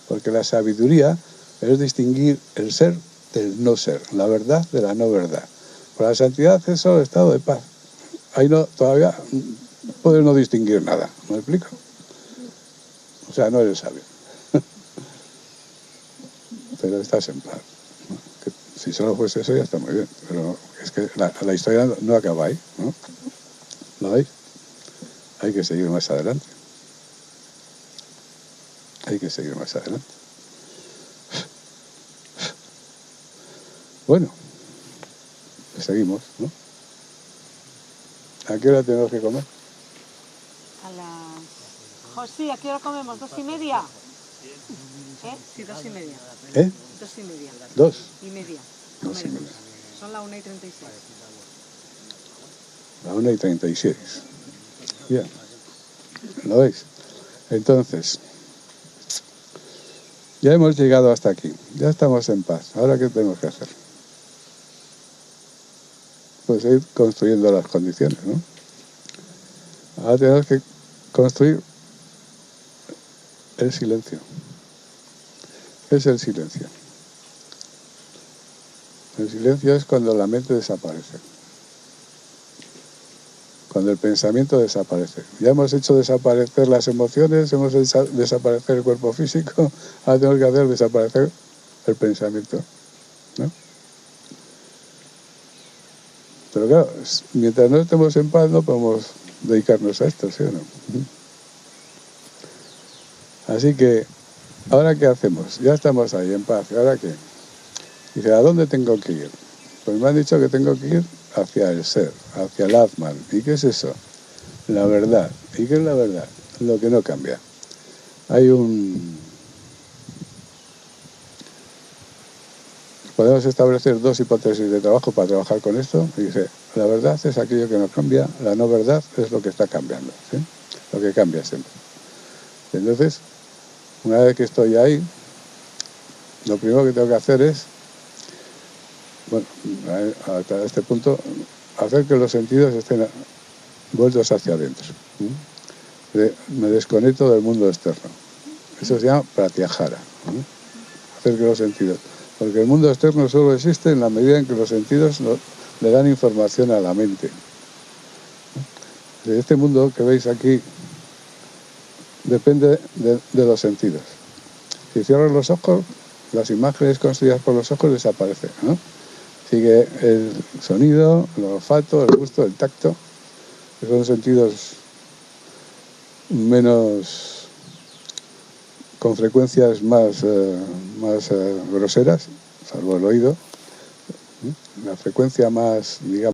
Speaker 2: porque la sabiduría es distinguir el ser del no ser, la verdad de la no verdad. Por la santidad es solo estado de paz. Ahí no, todavía puedes no distinguir nada, ¿me explico? O sea, no eres sabio. Pero estás en paz. Que si solo fuese eso ya está muy bien, pero es que la historia no acaba ahí, ¿no? ¿Lo veis? Hay que seguir más adelante. Hay que seguir más adelante. Bueno, pues seguimos, ¿no? ¿A qué hora tenemos que comer?
Speaker 4: A las... José, ¿a qué hora comemos? ¿2:30? Sí, 2:30.
Speaker 2: ¿Eh?
Speaker 4: 2:30.
Speaker 2: 2.
Speaker 4: 2:30.
Speaker 2: 2:30.
Speaker 4: Son las 1:36.
Speaker 2: La 1:36. Bien. ¿Lo veis? Entonces, ya hemos llegado hasta aquí. Ya estamos en paz. ¿Ahora qué tenemos que hacer? Pues ir construyendo las condiciones, ¿no? Ahora tenemos que construir el silencio. ¿Qué es el silencio? El silencio es cuando la mente desaparece. Cuando el pensamiento desaparece. Ya hemos hecho desaparecer las emociones, hemos hecho desaparecer el cuerpo físico, ahora tenemos que hacer desaparecer el pensamiento, ¿no? Pero claro, mientras no estemos en paz no podemos dedicarnos a esto, ¿sí o no? Así que, ¿ahora qué hacemos? Ya estamos ahí en paz, ¿y ahora qué? Dice, ¿a dónde tengo que ir? Pues me han dicho que tengo que ir hacia el ser, hacia el Atman. ¿Y qué es eso? La verdad. ¿Y qué es la verdad? Lo que no cambia. Podemos establecer 2 hipótesis de trabajo para trabajar con esto. Y dice, la verdad es aquello que no cambia, la no verdad es lo que está cambiando, ¿sí? Lo que cambia siempre. Entonces, una vez que estoy ahí, lo primero que tengo que hacer es, bueno, hasta este punto, hacer que los sentidos estén vueltos hacia adentro. Me desconecto del mundo externo. Eso se llama pratyahara. Hacer que los sentidos... Porque el mundo externo solo existe en la medida en que los sentidos le dan información a la mente. De este mundo que veis aquí depende de los sentidos. Si cierras los ojos, las imágenes construidas por los ojos desaparecen, ¿no? Sigue el sonido, el olfato, el gusto, el tacto, que son sentidos menos, con frecuencias más groseras, salvo el oído. La frecuencia más, digamos,